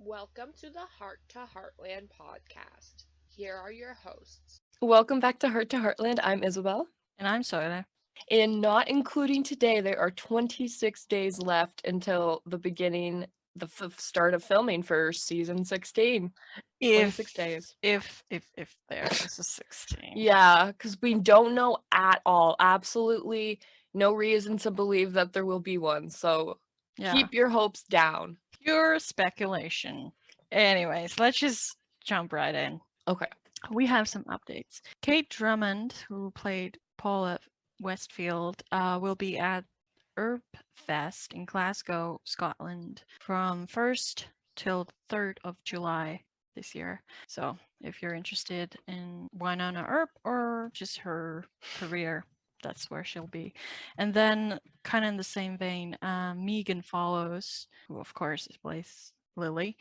Welcome to the Heart to Heartland podcast. Here are your hosts. Welcome back to Heartland. I'm Isabelle. And I'm Soile. And not including today, there are 26 days left until the start of filming for season 16. 26 days. If there is a 16. Yeah, because we don't know at all. Absolutely no reason to believe that there will be one. So Yeah. keep your hopes down. Pure speculation. Anyways, let's just jump right in. Okay. We have some updates. Kate Drummond, who played Paula Westfield, will be at Herb Fest in Glasgow, Scotland, from 1st till 3rd of July this year. So if you're interested in Winona Earp or just her career, that's where she'll be. And then, kind of in the same vein, Megan Follows, who of course plays Lily,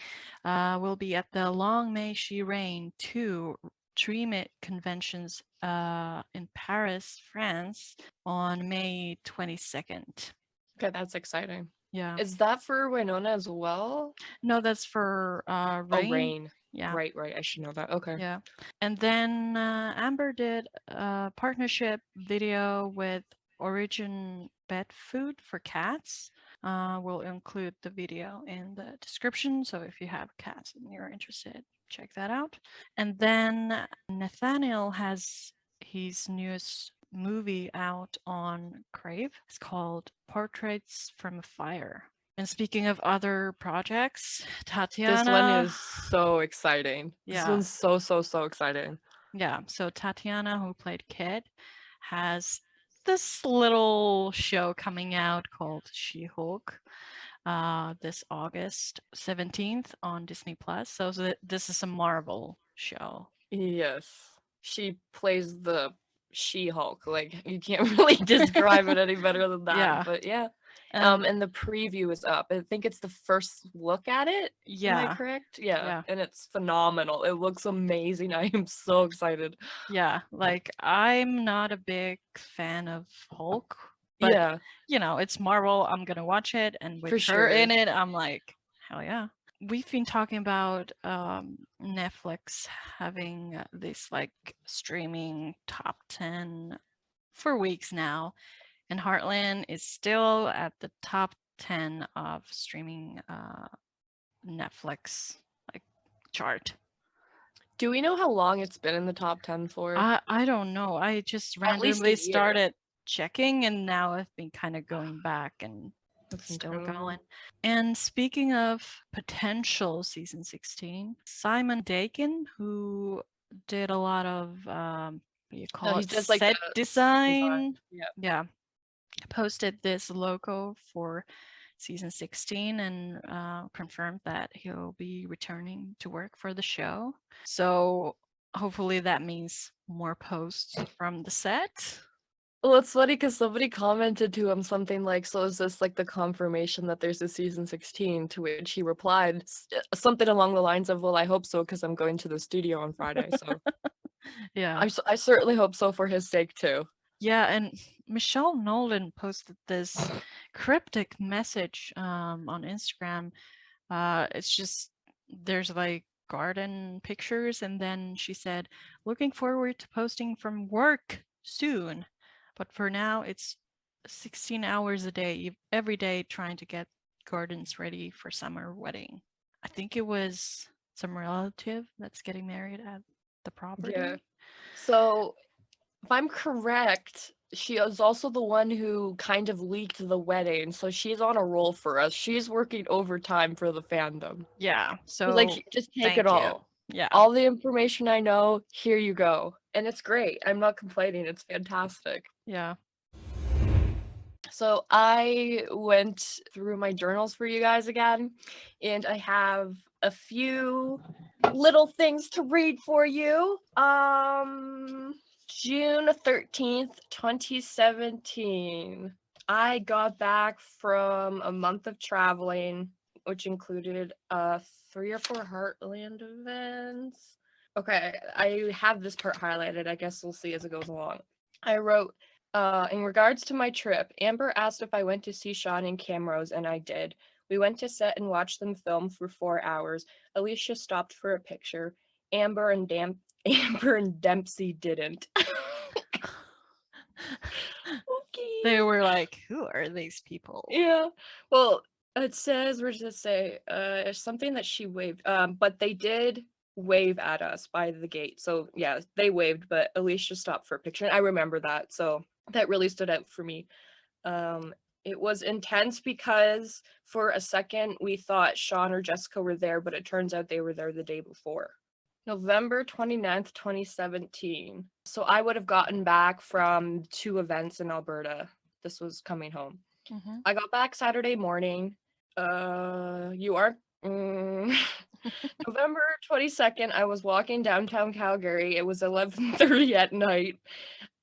will be at the Long May She Reign 2 Dream It conventions in Paris, France on May 22nd. Okay, that's exciting. Yeah. Is that for Winona as well? No, that's for Rain. Oh, Rain. Yeah. Right. I should know that. Okay. Yeah. And then Amber did a partnership video with Origin Pet Food for Cats. We'll include the video in the description. So if you have cats and you're interested, check that out. And then Nathaniel has his newest movie out on Crave. It's called Portraits from a Fire. And speaking of other projects, Tatiana. This one is so exciting. Yeah. This one's so exciting. Yeah. So Tatiana, who played Kid, has this little show coming out called She-Hulk this August 17th on Disney Plus. So this is a Marvel show. Yes. She plays the She-Hulk. Like, you can't really describe it any better than that. Yeah. But yeah. And the preview is up. I think it's the first look at it. Yeah. Am I correct? Yeah. And it's phenomenal. It looks amazing. I am so excited. Yeah. Like, I'm not a big fan of Hulk. But, yeah. You know, it's Marvel. I'm going to watch it. And with For her sure. in it, I'm like, hell yeah. We've been talking about Netflix having this like streaming top 10 for weeks now. And Heartland is still at the top 10 of streaming Netflix like chart. Do we know how long it's been in the top 10 for? I don't know. I just randomly started checking, and now I've been kind of going back and That's still incredible. going. And speaking of potential season 16, Simon Dakin, who did a lot of you call it just set like design. Yeah. Posted this logo for season 16 and confirmed that he'll be returning to work for the show. So hopefully that means more posts from the set. Well, it's funny because somebody commented to him something like, so is this like the confirmation that there's a season 16? To which he replied something along the lines of, well, I hope so because I'm going to the studio on Friday. So yeah, I certainly hope so for his sake too. Yeah, and Michelle Nolan posted this cryptic message on Instagram. It's just, there's like garden pictures, and then she said, looking forward to posting from work soon. But for now, it's 16 hours a day, every day, trying to get gardens ready for summer wedding. I think it was some relative that's getting married at the property. Yeah. So if I'm correct, she is also the one who kind of leaked the wedding, so she's on a roll for us. She's working overtime for the fandom. Yeah, so like, just take it all. Yeah, all the information I know, here you go. And it's great. I'm not complaining. It's fantastic. Yeah. So I went through my journals for you guys again, and I have a few little things to read for you. June 13th, 2017. I got back from a month of traveling, which included 3 or 4 Heartland events. Okay, I have this part highlighted. I guess we'll see as it goes along. I wrote, in regards to my trip, Amber asked if I went to see Sean in Camrose, and I did. We went to set and watched them film for 4 hours. Alicia stopped for a picture. Amber and Dempsey didn't. Okay. They were like, who are these people? Yeah. Well, it says, where does it say? Something that she waved. But they did wave at us by the gate. So yeah, they waved, but Alicia stopped for a picture. And I remember that. So that really stood out for me. It was intense because for a second we thought Sean or Jessica were there, but it turns out they were there the day before. November 29th, 2017. So I would have gotten back from 2 events in Alberta. This was coming home. Mhm. I got back Saturday morning. You are November 22nd, I was walking downtown Calgary. It was 11:30 at night.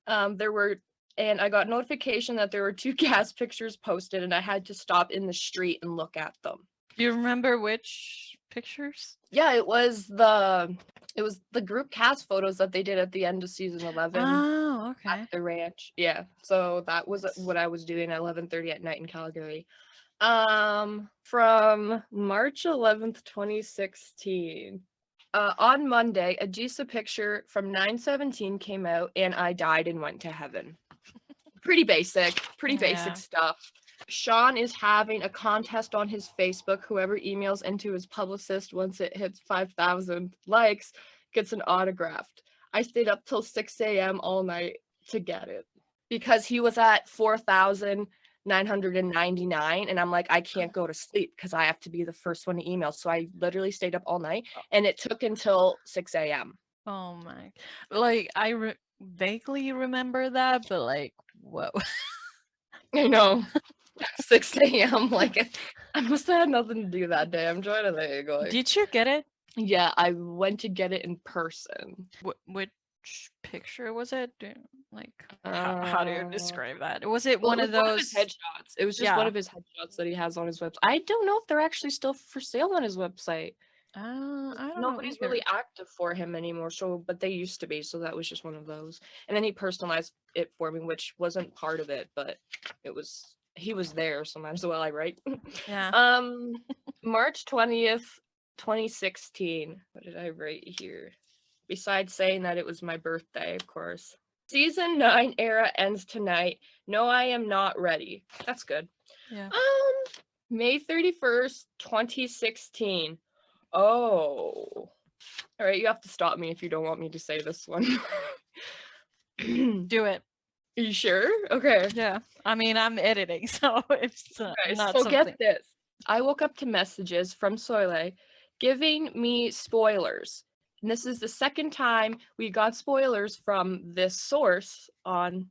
And I got notification that there were 2 gas pictures posted, and I had to stop in the street and look at them. Do you remember which pictures? Yeah, it was the group cast photos that they did at the end of season 11 Oh, okay. at the ranch. Yeah, so that was what I was doing at 11:30 at night in Calgary. From March 11th, 2016. On Monday, a Jisa picture from 9/17 came out, and I died and went to heaven. Pretty basic Yeah. stuff. Sean is having a contest on his Facebook. Whoever emails into his publicist once it hits 5,000 likes gets an autographed. I stayed up till 6 a.m. all night to get it because he was at 4,999, and I'm like, I can't go to sleep because I have to be the first one to email. So I literally stayed up all night, and it took until 6 a.m. Oh my. Like, I vaguely remember that, but like, whoa. I know. 6 a.m. Like, I must have had nothing to do that day. I'm trying to think. Like, Did you get it? yeah, I went to get it in person. Which picture was it? Like, how do you describe that? Was it Well, one it of was one those? his headshots. It was just one Yeah. of his headshots that he has on his website. I don't know if they're actually still for sale on his website. I don't Nobody's know really either. active for him anymore. So, but they used to be. So that was just one of those. And then he personalized it for me, which wasn't part of it, but he was there, so might as well, right? Yeah. March 20th, 2016. What did I write here? Besides saying that it was my birthday, of course. Season 9 era ends tonight. No, I am not ready. That's good. Yeah. May 31st, 2016. Oh. All right, you have to stop me if you don't want me to say this one. Do it. Are you sure? Okay. Yeah. I mean, I'm editing, so it's Okay, not so something. get this. I woke up to messages from Soile giving me spoilers. And this is the second time we got spoilers from this source on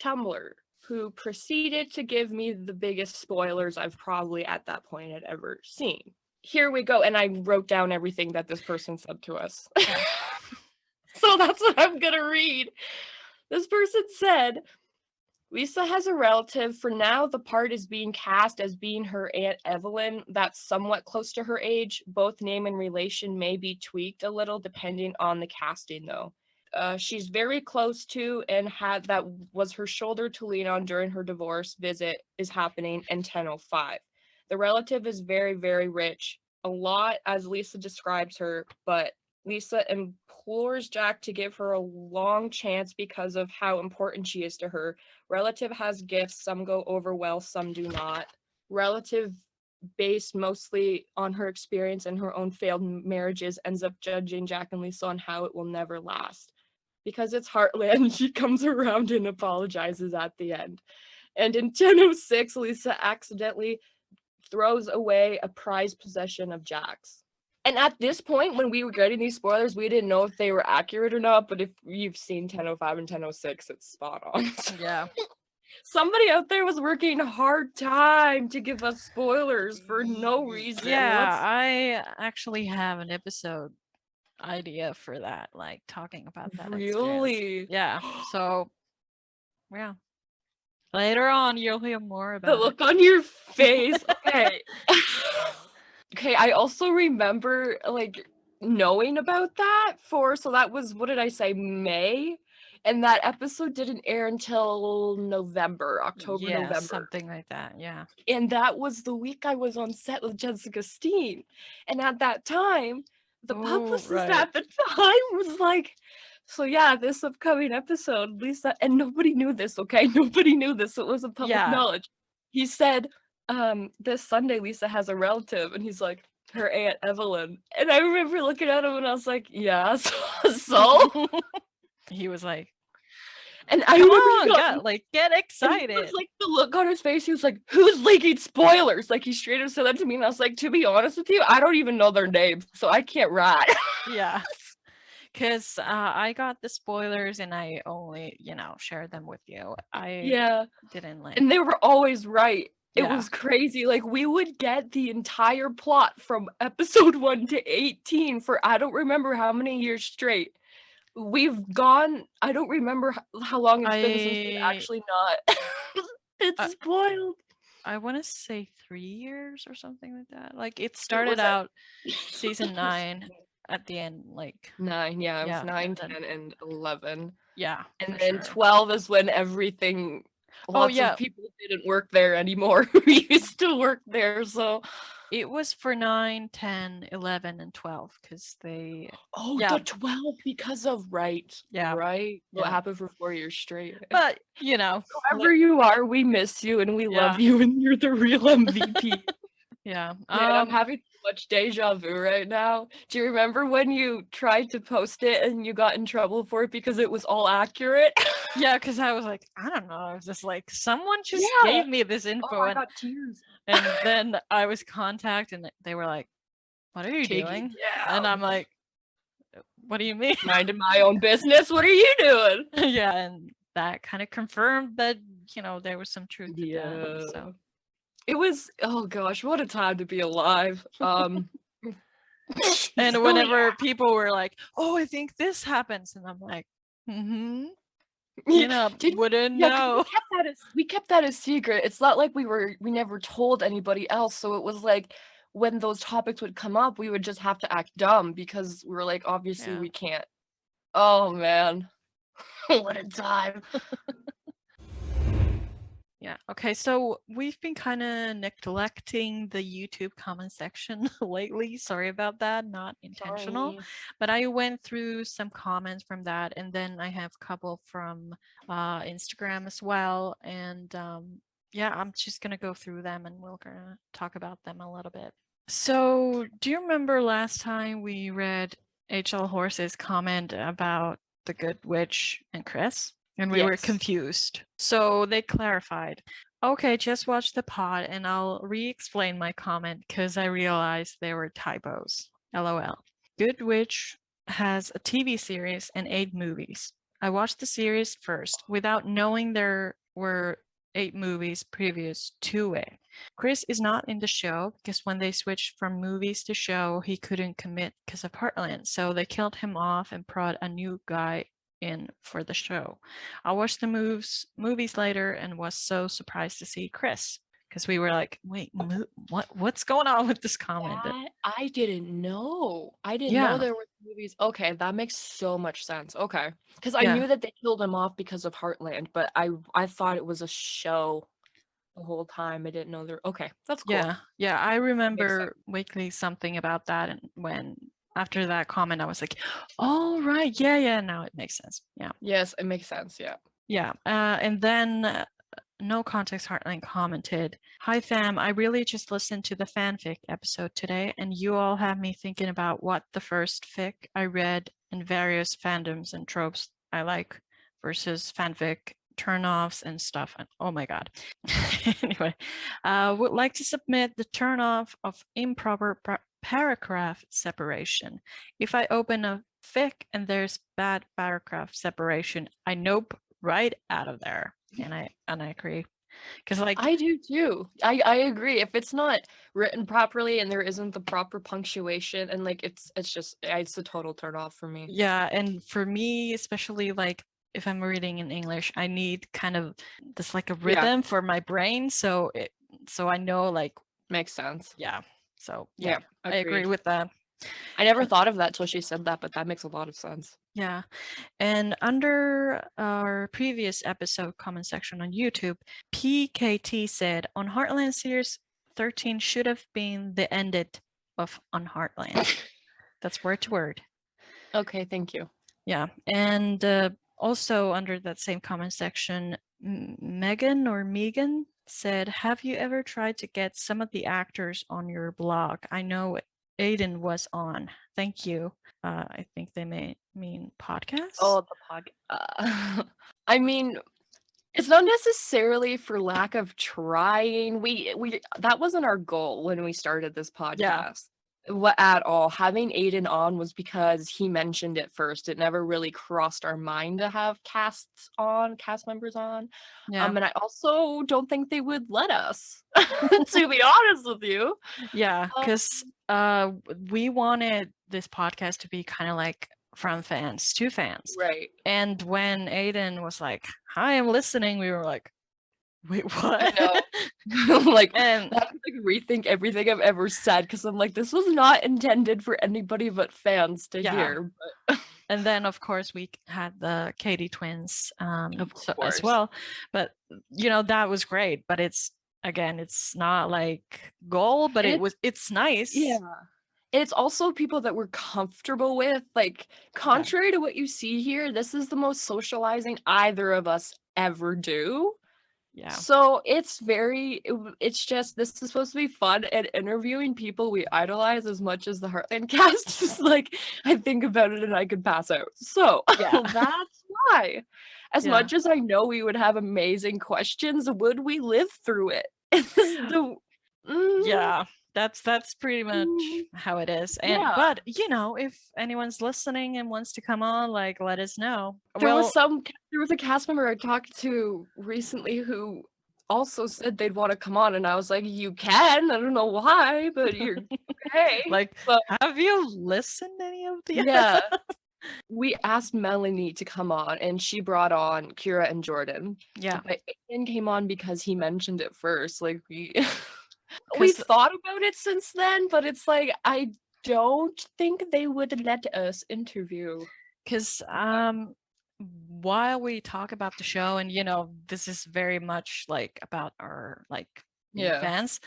Tumblr, who proceeded to give me the biggest spoilers I've probably at that point had ever seen. Here we go. And I wrote down everything that this person said to us. So that's what I'm going to read. This person said, Lisa has a relative. For now, the part is being cast as being her Aunt Evelyn. That's somewhat close to her age. Both name and relation may be tweaked a little depending on the casting, though. She's very close to and had that was her shoulder to lean on during her divorce visit is happening in 10:05. The relative is very, very rich. A lot as Lisa describes her, but Lisa implores Jack to give her a long chance because of how important she is to her. Relative has gifts, some go over well, some do not. Relative, based mostly on her experience and her own failed marriages, ends up judging Jack and Lisa on how it will never last. Because it's Heartland, she comes around and apologizes at the end. And in 10:06, Lisa accidentally throws away a prized possession of Jack's. And at this point, when we were getting these spoilers, we didn't know if they were accurate or not, but if you've seen 10:05 and 10:06, it's spot on. Yeah. Somebody out there was working a hard time to give us spoilers for no reason. Yeah, I actually have an episode idea for that, like talking about that experience. Really? Yeah. So, yeah. Later on, you'll hear more The about look on your face. Okay. Okay, I also remember like knowing about that so that was, what did I say, May? and that episode didn't air until October, Yeah, November. something like that. Yeah. And that was the week I was on set with Jessica Steen. And at that time, the Oh, publicist right. at the time was like, so yeah, this upcoming episode, Lisa, and nobody knew this, okay? Nobody knew this. It was a public Yeah. knowledge. He said, this Sunday, Lisa has a relative, and he's like, her Aunt Evelyn. And I remember looking at him and I was like, yeah, so? He was like, And I come remember on, he got, get and excited. it was like the look on his face. He was like, "Who's leaking spoilers?" Like he straight up said that to me, and I was like, "To be honest with you, I don't even know their names, so I can't write." Yeah. Because I got the spoilers and I only, shared them with you. I Yeah, didn't and they were always right. It Yeah. was crazy. Like we would get the entire plot from episode 1 to 18 for I don't remember how many years straight. We've gone. I don't remember how long it's been since we've actually not. It's spoiled. I want to say 3 years or something like that. Like it started out season 9 at the end, like 9, yeah, it was yeah, 9, and then- 10, and 11. yeah, And for then sure. 12 is when everything, Oh, lots yeah. of people didn't work there anymore. We used to work there, so. It was for 9, 10, 11, and 12 because they. Oh, Yeah. the 12 because of right. Yeah. Right. What Yeah. happened for 4 years straight. But whoever you are, we miss you and we love Yeah. you, and you're the real MVP. Yeah. Man, I'm having so much deja vu right now. Do you remember when you tried to post it and you got in trouble for it because it was all accurate? Yeah, because I was like, I don't know. I was just like, someone just Yeah. gave me this info, Oh, I and, got tears. and then I was contacted, and they were like, "What are you Katie, doing?" yeah. And I'm like, "What do you mean?" Minding my own business. What are you doing? Yeah, and that kind of confirmed that there was some truth to that. So It was, oh gosh, what a time to be alive. and so whenever yeah. people were like, "Oh, I think this happens," and I'm like, "Mm-hmm." Did- Wouldn't yeah, 'cause know. we kept that as secret. It's not like we never told anybody else. So it was like when those topics would come up, we would just have to act dumb because we were like, obviously Yeah. we can't. Oh man, what a time. Yeah. Okay. So we've been kind of neglecting the YouTube comment section lately. Sorry about that. Not intentional. Sorry. But I went through some comments from that, and then I have a couple from Instagram as well. And yeah, I'm just gonna go through them, and we're gonna talk about them a little bit. So, do you remember last time we read HL Horse's comment about the Good Witch and Chris? And we were Yes. confused. So they clarified. Okay, just watch the pod and I'll re-explain my comment because I realized there were typos. LOL. Good Witch has a TV series and 8 movies. I watched the series first without knowing there were 8 movies previous to it. Chris is not in the show because when they switched from movies to show, he couldn't commit because of Heartland. So they killed him off and brought a new guy in for the show. I watched the movies later and was so surprised to see Chris because we were like, wait, what's going on with this comment? I didn't know. I didn't Yeah. know there were movies. Okay, that makes so much sense. Okay, because I Yeah. knew that they killed him off because of Heartland, but I thought it was a show the whole time. I didn't know there. Okay, that's cool. Yeah. I remember weekly something about that, and when after that comment, I was like, "Oh right, yeah. Now it makes sense." Yeah. Yes, it makes sense. Yeah. Yeah. And then No Context Heartland commented, "Hi fam, I really just listened to the fanfic episode today, and you all have me thinking about what the first fic I read in various fandoms and tropes I like versus fanfic turnoffs and stuff. And oh my god." Anyway, would like to submit the turnoff of improper paragraph separation. If I open a fic and there's bad paragraph separation, I nope right out of there. And I agree, because like I do too. I agree. If it's not written properly and there isn't the proper punctuation and like it's a total turn off for me. Yeah, and for me especially, like if I'm reading in English, I need kind of this like a rhythm for my brain, so I know like makes sense. yeah. So Yeah, I agree with that. I never thought of that till she said that, but that makes a lot of sense. Yeah. And under our previous episode comment section on YouTube, PKT said, on Heartland Series 13 should have been the ended of On Heartland. That's word to word. Okay, thank you. Yeah. And also under that same comment section, Megan said, have you ever tried to get some of the actors on your blog? I know Aiden was on. Thank you. I think they may mean podcast. Oh, the podcast. I mean, it's not necessarily for lack of trying. We that wasn't our goal when we started this podcast. What at all. Having Aiden on was because he mentioned it first. It never really crossed our mind to have cast members on. Yeah. And I also don't think they would let us, to be honest with you. Yeah, because we wanted this podcast to be kind of like from fans to fans. Right. And when Aiden was like, hi, I'm listening, we were like, wait, what? I know. Like, And I have to like rethink everything I've ever said because I'm like, this was not intended for anybody but fans to Yeah. hear. But and then of course we had the Katie twins Of as course. well. But you know, that was great. But it's not like goal, but it's nice. yeah. And it's also people that we're comfortable with. Like, contrary to what you see here, this is the most socializing either of us ever do. Yeah. So it's just, this is supposed to be fun, and interviewing people we idolize as much as the Heartland cast is like, I think about it and I could pass out. So Yeah. that's why. As Yeah. much as I know we would have amazing questions, would we live through it? Yeah, that's pretty much how it is. And Yeah. but you know, if anyone's listening and wants to come on, like, let us know. There was a cast member I talked to recently who also said they'd want to come on, and I was like, you can. I don't know why, but you're okay. Like, But have you listened to any of the yeah, we asked Melanie to come on, and she brought on Kira and Jordan. Yeah. But Aiden came on because he mentioned it first. Like, we 'Cause- thought about it since then, but it's like, I don't think they would let us interview. Because while we talk about the show, and you know, this is very much like about our like Yeah. fans,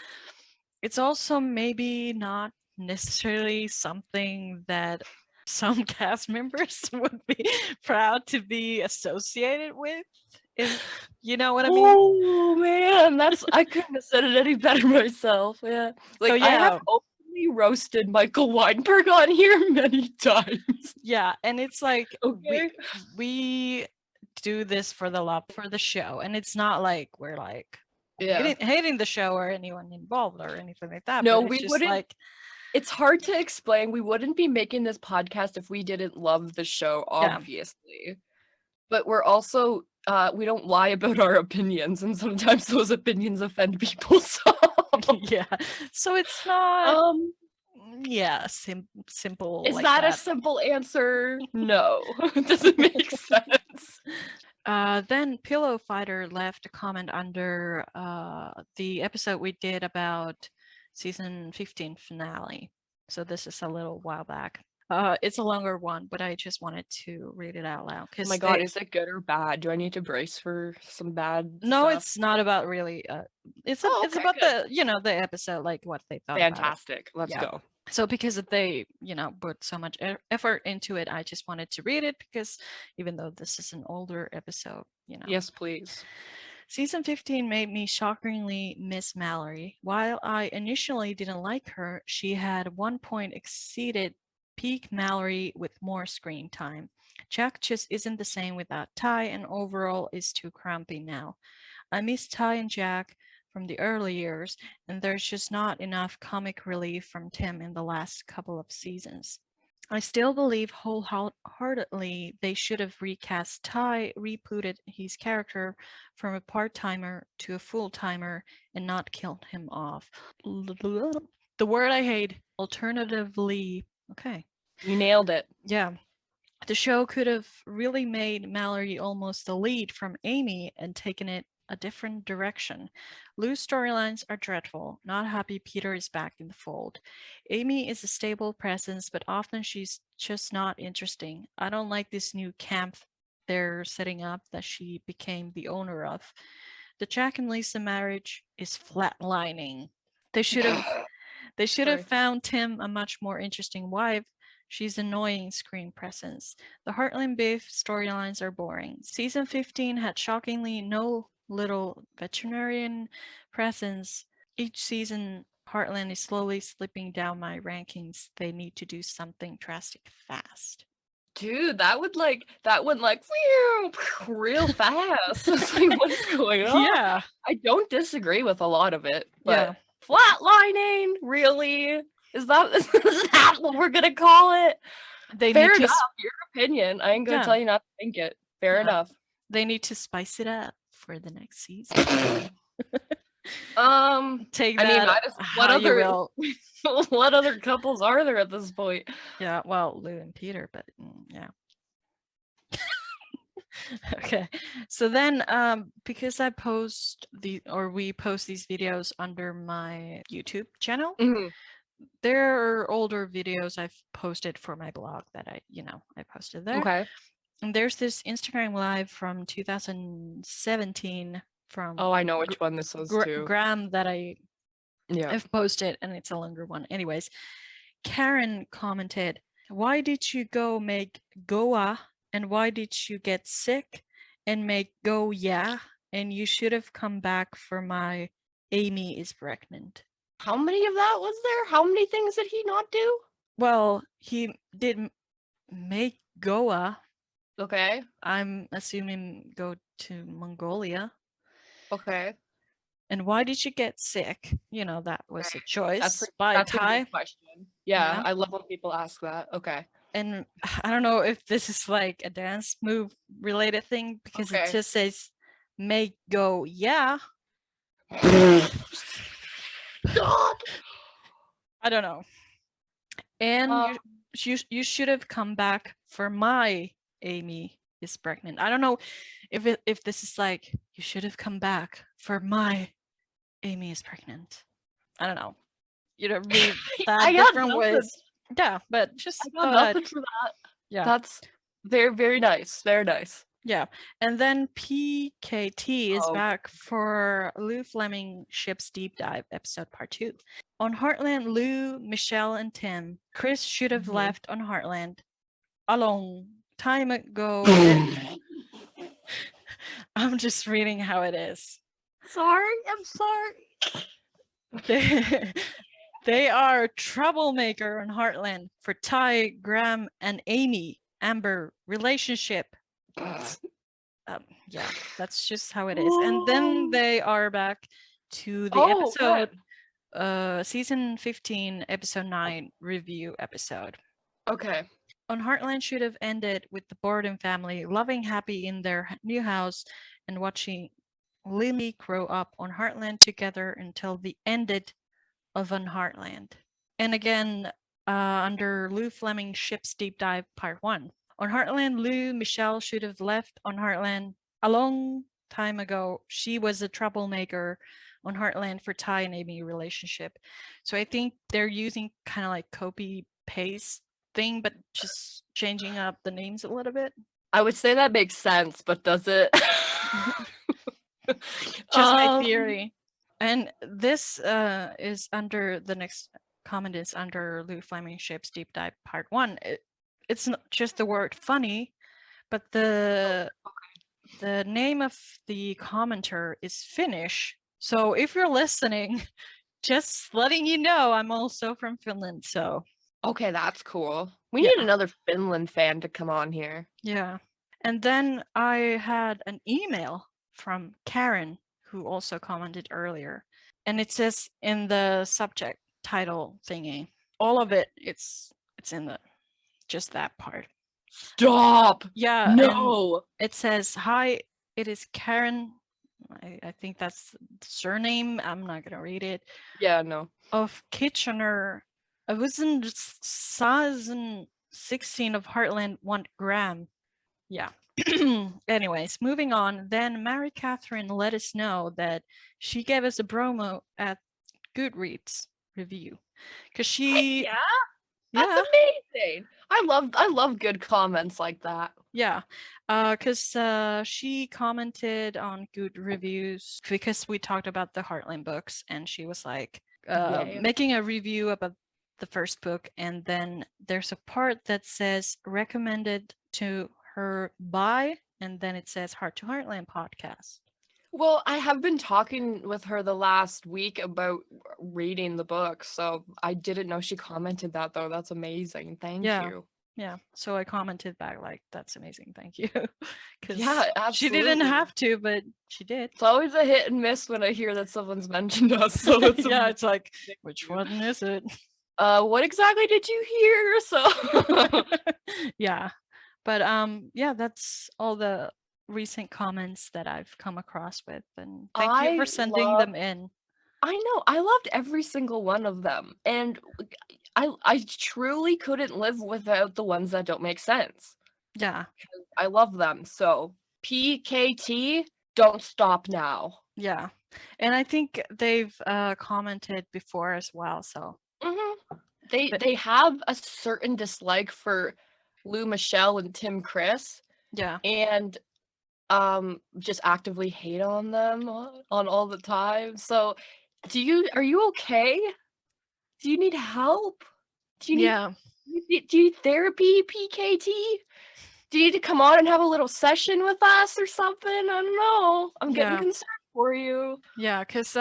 it's also maybe not necessarily something that some cast members would be proud to be associated with, if you know what I mean. Oh man, I couldn't have said it any better myself. Yeah. Like, I have openly roasted Michael Weinberg on here many times. Yeah, and it's like, Okay. we do this for the love for the show, and it's not like we're like Yeah. hating the show or anyone involved or anything like that. No, but it's we just wouldn't. like, It's hard to explain. We wouldn't be making this podcast if we didn't love the show, obviously. But we're also we don't lie about our opinions, and sometimes those opinions offend people. So yeah, so it's not yeah, simple. Is like that a simple answer? No. It doesn't make sense. Then Pillow Fighter left a comment under the episode we did about season 15 finale. So this is a little while back. It's a longer one, but I just wanted to read it out loud. Oh my god, is it good or bad? Do I need to brace for some bad No, stuff? it's not about really. It's okay, about good. the episode, like what they thought. about it. Fantastic. Let's Yeah. go. So because they, put so much effort into it, I just wanted to read it because even though this is an older episode, Yes, please. Season 15 made me shockingly miss Mallory. While I initially didn't like her, she had at one point exceeded peak Mallory with more screen time. Jack just isn't the same without Ty, and overall is too crampy now. I miss Ty and Jack from the early years, and there's just not enough comic relief from Tim in the last couple of seasons. I still believe wholeheartedly they should have recast Ty, rebooted his character from a part-timer to a full-timer, and not killed him off. The word I hate, alternatively. Okay. You nailed it. Yeah. The show could have really made Mallory almost the lead from Amy and taken it a different direction. Lou's storylines are dreadful. Not happy Peter is back in the fold. Amy is a stable presence, but often she's just not interesting. I don't like this new camp they're setting up that she became the owner of. The Jack and Lisa marriage is flatlining. They should have Sorry. found Tim a much more interesting wife. She's annoying screen presence. The Heartland Beef storylines are boring. Season 15 had shockingly no little veterinarian presence. Each season, Heartland is slowly slipping down my rankings. They need to do something drastic fast. Dude, that went like phew, real fast. It's like, what is going on? Yeah. I don't disagree with a lot of it, but Yeah. flatlining, really? Is that what we're gonna call it? They Fair need to enough, your opinion. I ain't gonna Yeah. tell you not to think it. Fair Yeah. enough. they need to spice it up for the next season. Take I mean, that what how you other will. what other couples are there at this point? Yeah, well, Lou and Peter, but yeah. Okay, so then because we post these videos under my YouTube channel, Mhm. there are older videos I've posted for my blog that I posted there. Okay. And there's this Instagram live from 2017 from Oh, I know which one this was too. Graham that Yeah. I've posted, and it's a longer one. Anyways, Karen commented, "Why did you go make Goa, and why did you get sick and make go yeah? And you should have come back for my Amy is pregnant." How many of that was there? How many things did he not do? Well, he did make Goa. Okay. I'm assuming go to Mongolia. Okay. And why did you get sick? That was a choice That's by a Ty. good question. Yeah, Yeah. I love when people ask that. Okay. And I don't know if this is like a dance move related thing because it Okay. just says make go yeah. God. I don't know. And you should have come back for my Amy is pregnant. I don't know if this is like you should have come back for my Amy is pregnant. I don't know. Read that I got different nothing. ways. Yeah, but just I got nothing for that. Yeah. That's very, very nice. Very nice. Yeah. And then PKT is Oh. back for Lou Fleming Ship's Deep Dive episode part 2. On Heartland, Lou, Michelle, and Tim. Chris should have left on Heartland a long time ago. I'm just reading how it is. Sorry, I'm sorry. They are troublemaker on Heartland for Ty, Graham, and Amy Amber relationship. Yeah, that's just how it is. And then they are back to the episode, season 15, episode 9 review episode. Okay. On Heartland should have ended with the Borden family loving happy in their new house and watching Lily grow up on Heartland together until the ended of On Heartland. And again, under Lou Fleming Ship's Deep Dive Part 1. On Heartland, Lou Michelle should have left on Heartland a long time ago. She was a troublemaker on Heartland for Ty and Amy relationship. So I think they're using kind of like copy paste thing, but just changing up the names a little bit. I would say that makes sense, but does it? Just my theory. And this is under the next comment is under Lou Fleming Ship's Deep Dive Part 1. It's not just the word funny, but the name of the commenter is Finnish. So if you're listening, just letting you know I'm also from Finland. So okay, that's cool. We need another Finland fan to come on here. Yeah. And then I had an email from Karen, who also commented earlier. And it says in the subject title thingy, all of it, it's in the just that part. Stop. Yeah. No. It says, "Hi, it is Karen." I think that's the surname. I'm not gonna read it. Yeah, no. Of Kitchener. I was in season 16 of Heartland 1 Graham. Yeah. Anyways, moving on. Then Mary Catherine let us know that she gave us a promo at Goodreads review because she, Yeah, that's yeah, amazing. I love good comments like that. yeah, because she commented on good reviews because we talked about the Heartland books, and she was like Yeah. making a review about the first book, and then there's a part that says recommended to her by, and then it says Heart to Heartland podcast. Well, I have been talking with her the last week about reading the book, so I didn't know she commented that though. That's amazing. Thank Yeah. you. Yeah, so I commented back like, "That's amazing, thank you," because Yeah, she didn't absolutely. have to, but she did. It's always a hit and miss when I hear that someone's mentioned us, so it's Yeah, it's like, Thank which you. one is it? What exactly did you hear? So Yeah, but yeah, that's all the recent comments that I've come across with, and thank you for sending them in. I know, I loved every single one of them, and I truly couldn't live without the ones that don't make sense. Yeah, I love them. So PKT, don't stop now. yeah, and I think they've commented before as well. So But- They have a certain dislike for Lou Michelle and Tim Chris, yeah, and just actively hate on them on all the time. So are you okay? Do you need help? Do you need yeah, do you need therapy, PKT? Do you need to come on and have a little session with us or something? I don't know. I'm getting yeah, concerned for you. yeah, because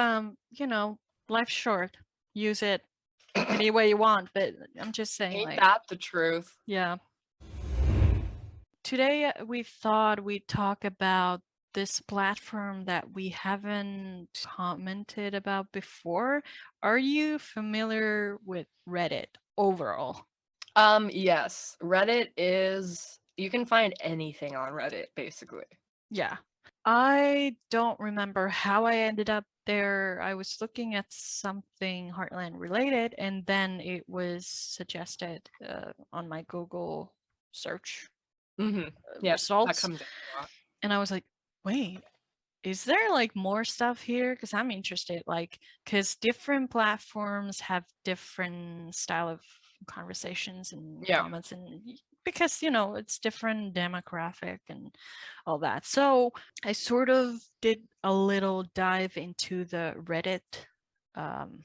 you know, life's short. Use it any way you want. But I'm just saying, Ain't like, that the truth? yeah. Today we thought we'd talk about this platform that we haven't commented about before. Are you familiar with Reddit overall? Yes. Reddit is you can find anything on Reddit, basically. Yeah. I don't remember how I ended up there. I was looking at something Heartland related, and then it was suggested on my Google search Mm-hmm. Yeah, that results. comes up a lot. And I was like, wait, is there like more stuff here? Because I'm interested, like, because different platforms have different style of conversations and Yeah. comments, and because you know it's different demographic and all that. So I sort of did a little dive into the Reddit. Um,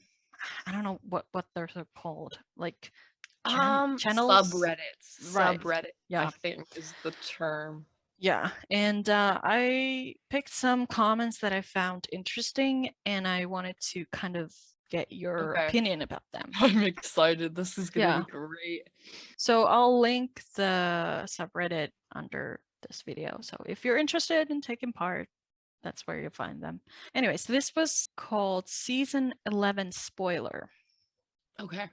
I don't know what they're called, like channels, Subreddits. right? Subreddit, I Yeah. think is the term. Yeah, and I picked some comments that I found interesting, and I wanted to kind of get your Okay. opinion about them. I'm excited. This is gonna Yeah. be great. So I'll link the subreddit under this video. So if you're interested in taking part, that's where you'll find them. Anyways, this was called Season 11 Spoiler. Okay.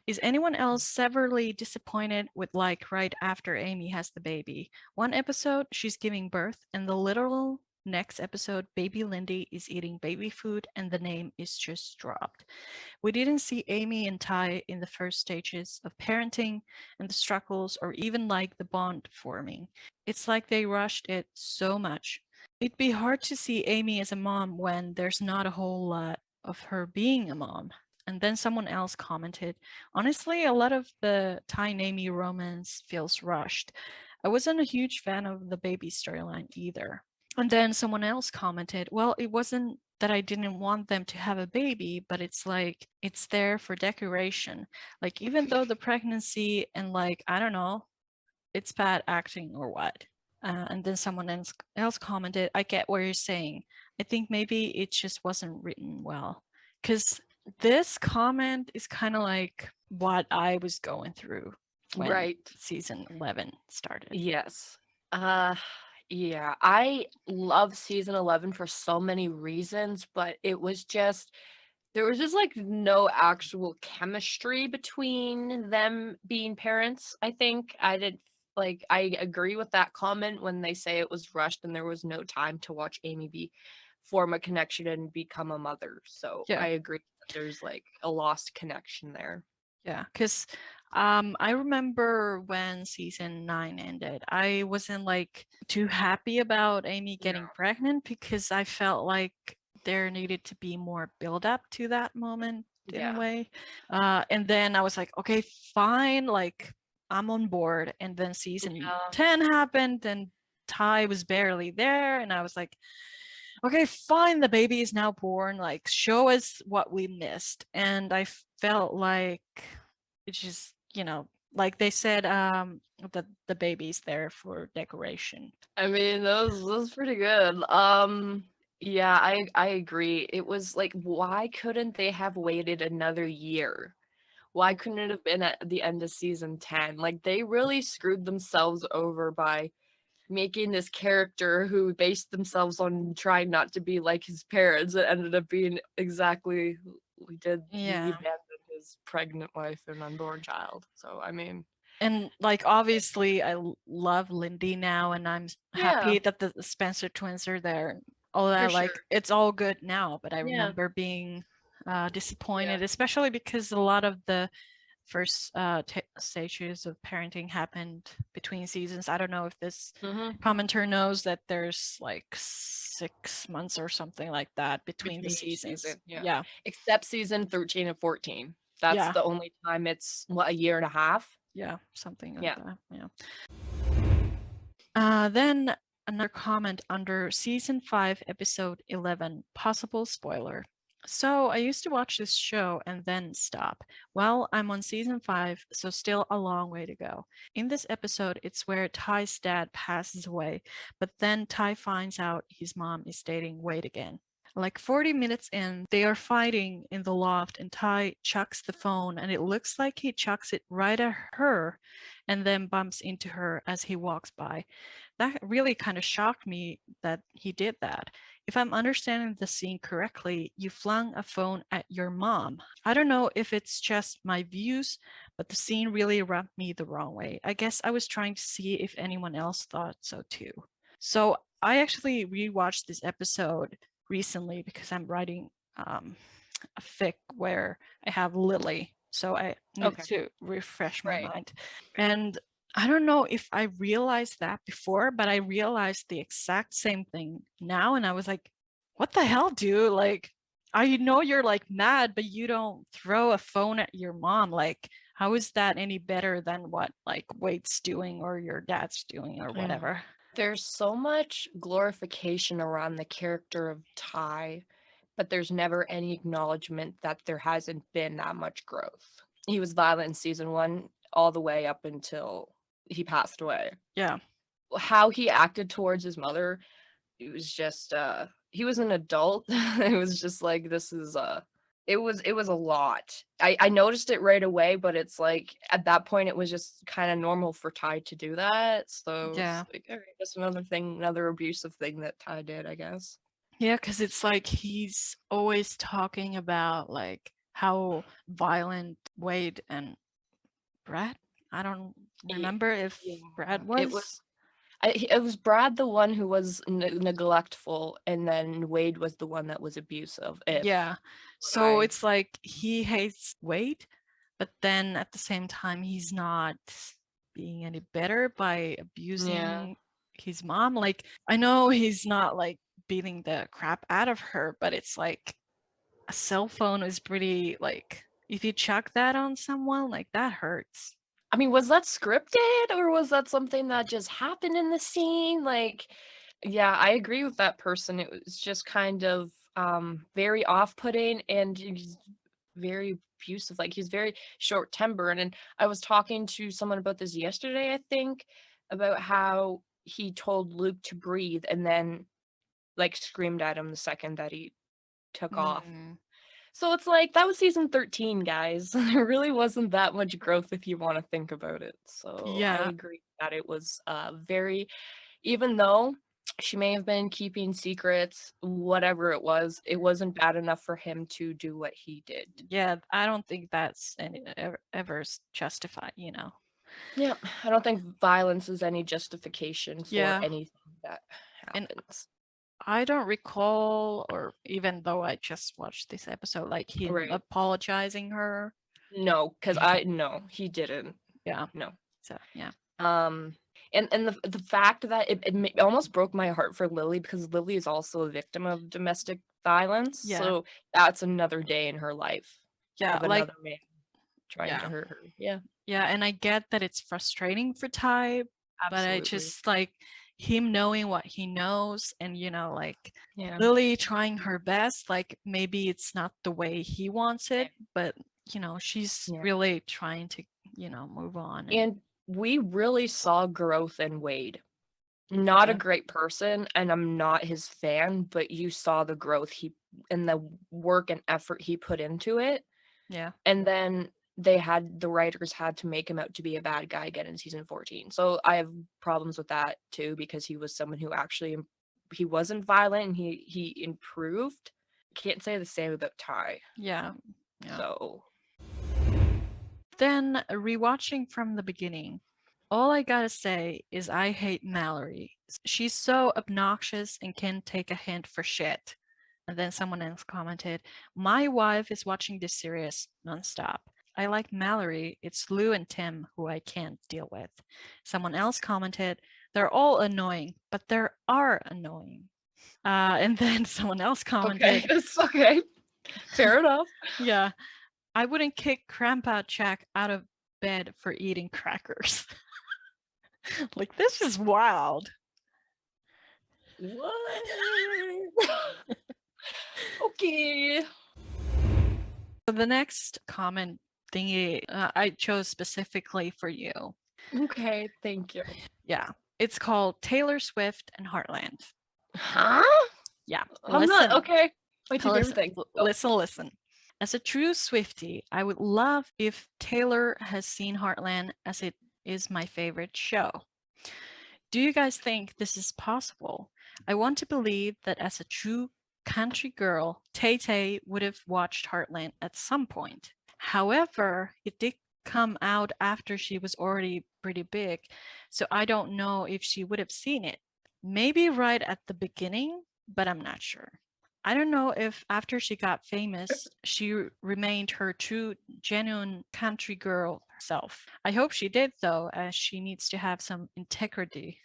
Is anyone else severely disappointed with like right after Amy has the baby? One episode, she's giving birth, and the literal next episode, baby Lindy is eating baby food and the name is just dropped. We didn't see Amy and Ty in the first stages of parenting and the struggles or even like the bond forming. It's like they rushed it so much. It'd be hard to see Amy as a mom when there's not a whole lot of her being a mom. And then someone else commented, honestly, a lot of the Ty and Amy romance feels rushed. I wasn't a huge fan of the baby storyline either. And then someone else commented, well, it wasn't that I didn't want them to have a baby, but it's like, it's there for decoration. Like, even though the pregnancy and like, I don't know, it's bad acting or what. And then someone else commented, I get what you're saying. I think maybe it just wasn't written well. Because this comment is kind of like what I was going through when Right. season 11 started. Yes. Yeah, I love season 11 for so many reasons, but there was just like no actual chemistry between them being parents. I think I agree with that comment when they say it was rushed and there was no time to watch Amy form a connection and become a mother. So Yeah. I agree that there's like a lost connection there. Yeah, because I remember when season 9 ended, I wasn't like too happy about Amy getting pregnant because I felt like there needed to be more build up to that moment in a Yeah. way. And then I was like, okay, fine, like I'm on board. And then season Yeah. 10 happened and Ty was barely there. And I was like, okay, fine, the baby is now born. Like, show us what we missed. And I felt like it's just, like they said, the baby's there for decoration. I mean, that was pretty good. Yeah, I agree. It was like, why couldn't they have waited another year? Why couldn't it have been at the end of season 10? Like, they really screwed themselves over by making this character who based themselves on trying not to be like his parents. It ended up being exactly who he did. He Yeah. abandoned his pregnant wife and unborn child. So, I mean, And like obviously I love Lindy now and I'm yeah, happy that the Spencer twins are there and all for that. sure. Like it's all good now, but I Yeah. remember being Yeah. disappointed, especially because a lot of the first stages of parenting happened between seasons. I don't know if this Mm-hmm. commenter knows that there's like 6 months or something like that between the Between each seasons. season, yeah. Yeah. Except season 13 and 14. That's Yeah. the only time it's, what, a year and a half? Yeah. Something like Yeah. that. Yeah. Then another comment under season 5, episode 11, possible spoiler. So I used to watch this show and then stop. Well, I'm on season 5, so still a long way to go. In this episode, it's where Ty's dad passes away, but then Ty finds out his mom is dating Wade again. Like 40 minutes in, they are fighting in the loft, and Ty chucks the phone, and it looks like he chucks it right at her and then bumps into her as he walks by. That really kind of shocked me that he did that. If I'm understanding the scene correctly, you flung a phone at your mom. I don't know if it's just my views, but the scene really rubbed me the wrong way. I guess I was trying to see if anyone else thought so too. So I actually rewatched this episode recently because I'm writing a fic where I have Lily. So I needed Okay. to refresh my Right. mind. And I don't know if I realized that before, but I realized the exact same thing now. And I was like, what the hell, dude? Like, I know you're like mad, but you don't throw a phone at your mom. Like, how is that any better than what like Wade's doing or your dad's doing or Yeah. whatever? There's so much glorification around the character of Ty, but there's never any acknowledgement that there hasn't been that much growth. He was violent in season 1 all the way up until he passed away. Yeah. How he acted towards his mother, it was just he was an adult. It was just like, this is it was a lot. I noticed it right away, but it's like at that point it was just kind of normal for Ty to do that. So Yeah. it's like, all right, just another thing, another abusive thing that Ty did, I guess. Yeah, because it's like he's always talking about like how violent Wade and Brad. I don't remember if Yeah, Brad it was. was. It was Brad the one who was neglectful, and then Wade was the one that was abusive. Yeah. So it's like he hates Wade, but then at the same time he's not being any better by abusing his mom. Like I know he's not like beating the crap out of her, but it's like a cell phone is pretty like if you chuck that on someone, like that hurts. I mean, was that scripted or was that something that just happened in the scene? Like, yeah, I agree with that person. It was just kind of very off-putting, and he's very abusive. Like, he's very short-tempered. And I was talking to someone about this yesterday, I think, about how he told Luke to breathe and then like screamed at him the second that he took off. Mm. So it's like, that was season 13, guys. There really wasn't that much growth if you want to think about it. So I Yeah. agree that it was very, even though she may have been keeping secrets, whatever it wasn't bad enough for him to do what he did. Yeah, I don't think that's ever justified, Yeah, I don't think violence is any justification for Yeah. anything that And happens. I don't recall, or even though I just watched this episode, like him Right. apologizing her. No, because no, he didn't. Yeah. No. So yeah. And the fact that it almost broke my heart for Lily, because Lily is also a victim of domestic violence. Yeah. So that's another day in her life Yeah. of Like, another man trying yeah. to hurt her. Yeah, Yeah. And I get that it's frustrating for Ty, but I absolutely. just like him knowing what he knows and, like Yeah. Lily trying her best. Like, maybe it's not the way he wants it, but, she's Yeah. really trying to, move on. And we really saw growth in Wade. Not a great person, and I'm not his fan, but you saw the growth and the work and effort he put into it. Yeah. And then the writers had to make him out to be a bad guy again in season 14. So I have problems with that too, because he was someone who actually, he wasn't violent and he improved. Can't say the same about Ty. Yeah. So Then rewatching from the beginning, all I gotta say is I hate Mallory. She's so obnoxious and can't take a hint for shit. And then someone else commented, my wife is watching this series nonstop. I like Mallory. It's Lou and Tim who I can't deal with. Someone else commented, they're all annoying, but they are annoying. And then someone else commented, okay, it's okay. Fair enough. yeah, I wouldn't kick Grandpa Jack out of bed for eating crackers. Like, this is wild. What? Okay. So the next comment thingy I chose specifically for you. Okay, thank you. Yeah, it's called Taylor Swift and Heartland. Huh? Yeah, I'm not okay. My two favorite listen, things. listen. As a true Swiftie, I would love if Taylor has seen Heartland, as it is my favorite show. Do you guys think this is possible? I want to believe that as a true country girl, Tay-Tay would have watched Heartland at some point. However, it did come out after she was already pretty big, so I don't know if she would have seen it. Maybe right at the beginning, but I'm not sure. I don't know if after she got famous, she remained her true, genuine country girl herself. I hope she did, though, as she needs to have some integrity.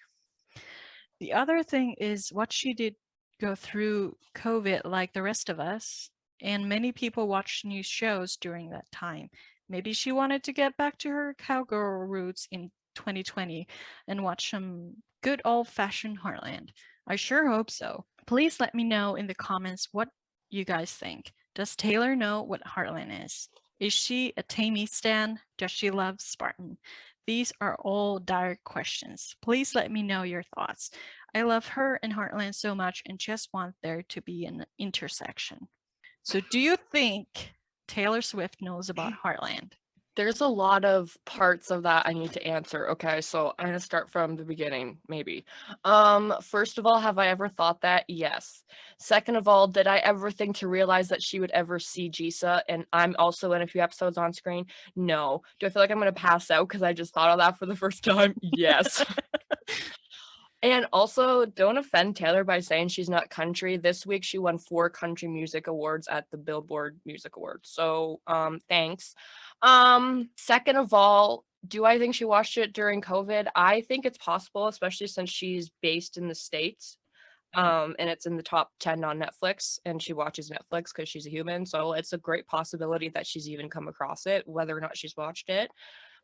The other thing is what she did go through COVID like the rest of us, and many people watched new shows during that time. Maybe she wanted to get back to her cowgirl roots in 2020 and watch some good old-fashioned Heartland. I sure hope so. Please let me know in the comments what you guys think. Does Taylor know what Heartland is? Is she a Tammy stan? Does she love Spartan? These are all direct questions. Please let me know your thoughts. I love her and Heartland so much and just want there to be an intersection. So do you think Taylor Swift knows about Heartland? There's a lot of parts of that I need to answer. Okay, so I'm gonna start from the beginning, maybe. First of all, have I ever thought that? Yes. Second of all, did I ever think to realize that she would ever see Jisa and I'm also in a few episodes on screen? No. Do I feel like I'm gonna pass out because I just thought of that for the first time? Yes. And also, don't offend Taylor by saying she's not country. This week, she won 4 country music awards at the Billboard Music Awards. So, thanks. Second of all, do I think she watched it during COVID? I think it's possible, especially since she's based in the States. And it's in the top 10 on Netflix, and she watches Netflix because she's a human. So it's a great possibility that she's even come across it, whether or not she's watched it.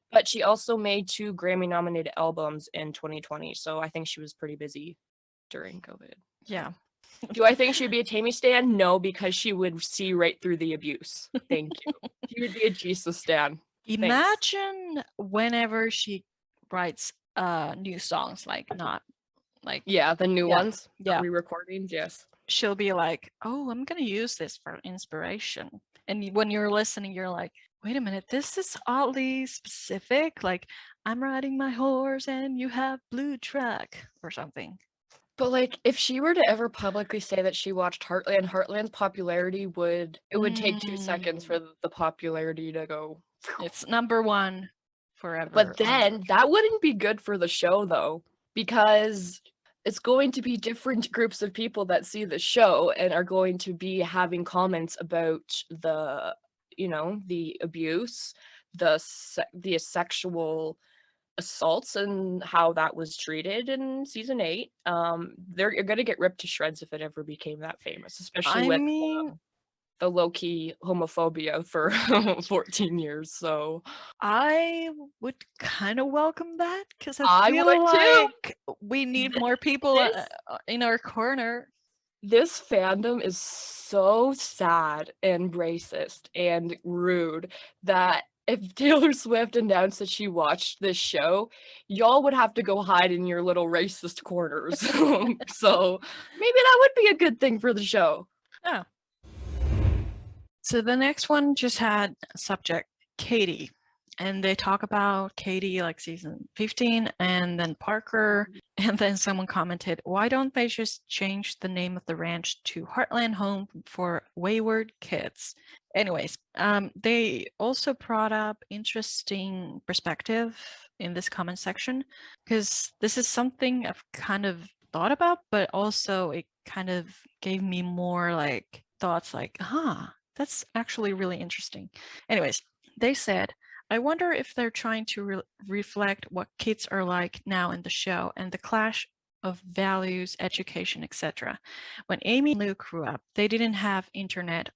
But she also made 2 Grammy-nominated albums in 2020, so I think she was pretty busy during COVID. Yeah. Do I think she'd be a Tammy stan? No, because she would see right through the abuse. Thank you. She would be a Jesus stan. Imagine whenever she writes new songs, Yeah, the new ones. Yeah. Re-recordings, yes. She'll be like, oh, I'm gonna use this for inspiration. And when you're listening, you're like, wait a minute, this is oddly specific. Like, I'm riding my horse and you have blue track or something. But like, if she were to ever publicly say that she watched Heartland, Heartland's popularity would take 2 seconds for the popularity to go. It's number 1 forever. But then that wouldn't be good for the show though, because it's going to be different groups of people that see the show and are going to be having comments about the the abuse, the sexual assaults and how that was treated in season 8. They're gonna get ripped to shreds if it ever became that famous, especially I with mean, the low-key homophobia for 14 years. So I would kind of welcome that because I I feel would too. like we need more people This in our corner. this fandom is so sad and racist and rude that if Taylor Swift announced that she watched this show, y'all would have to go hide in your little racist corners. So maybe that would be a good thing for the show. Yeah. So the next one just had subject Katie, and they talk about Katie like season 15 and then Parker, and then someone commented, why don't they just change the name of the ranch to Heartland Home for Wayward Kids? Anyways, they also brought up interesting perspective in this comment section because this is something I've kind of thought about, but also it kind of gave me more like thoughts like, that's actually really interesting. Anyways, they said, I wonder if they're trying to reflect what kids are like now in the show and the clash of values, education, etc. When Amy and Lou grew up, they didn't have internet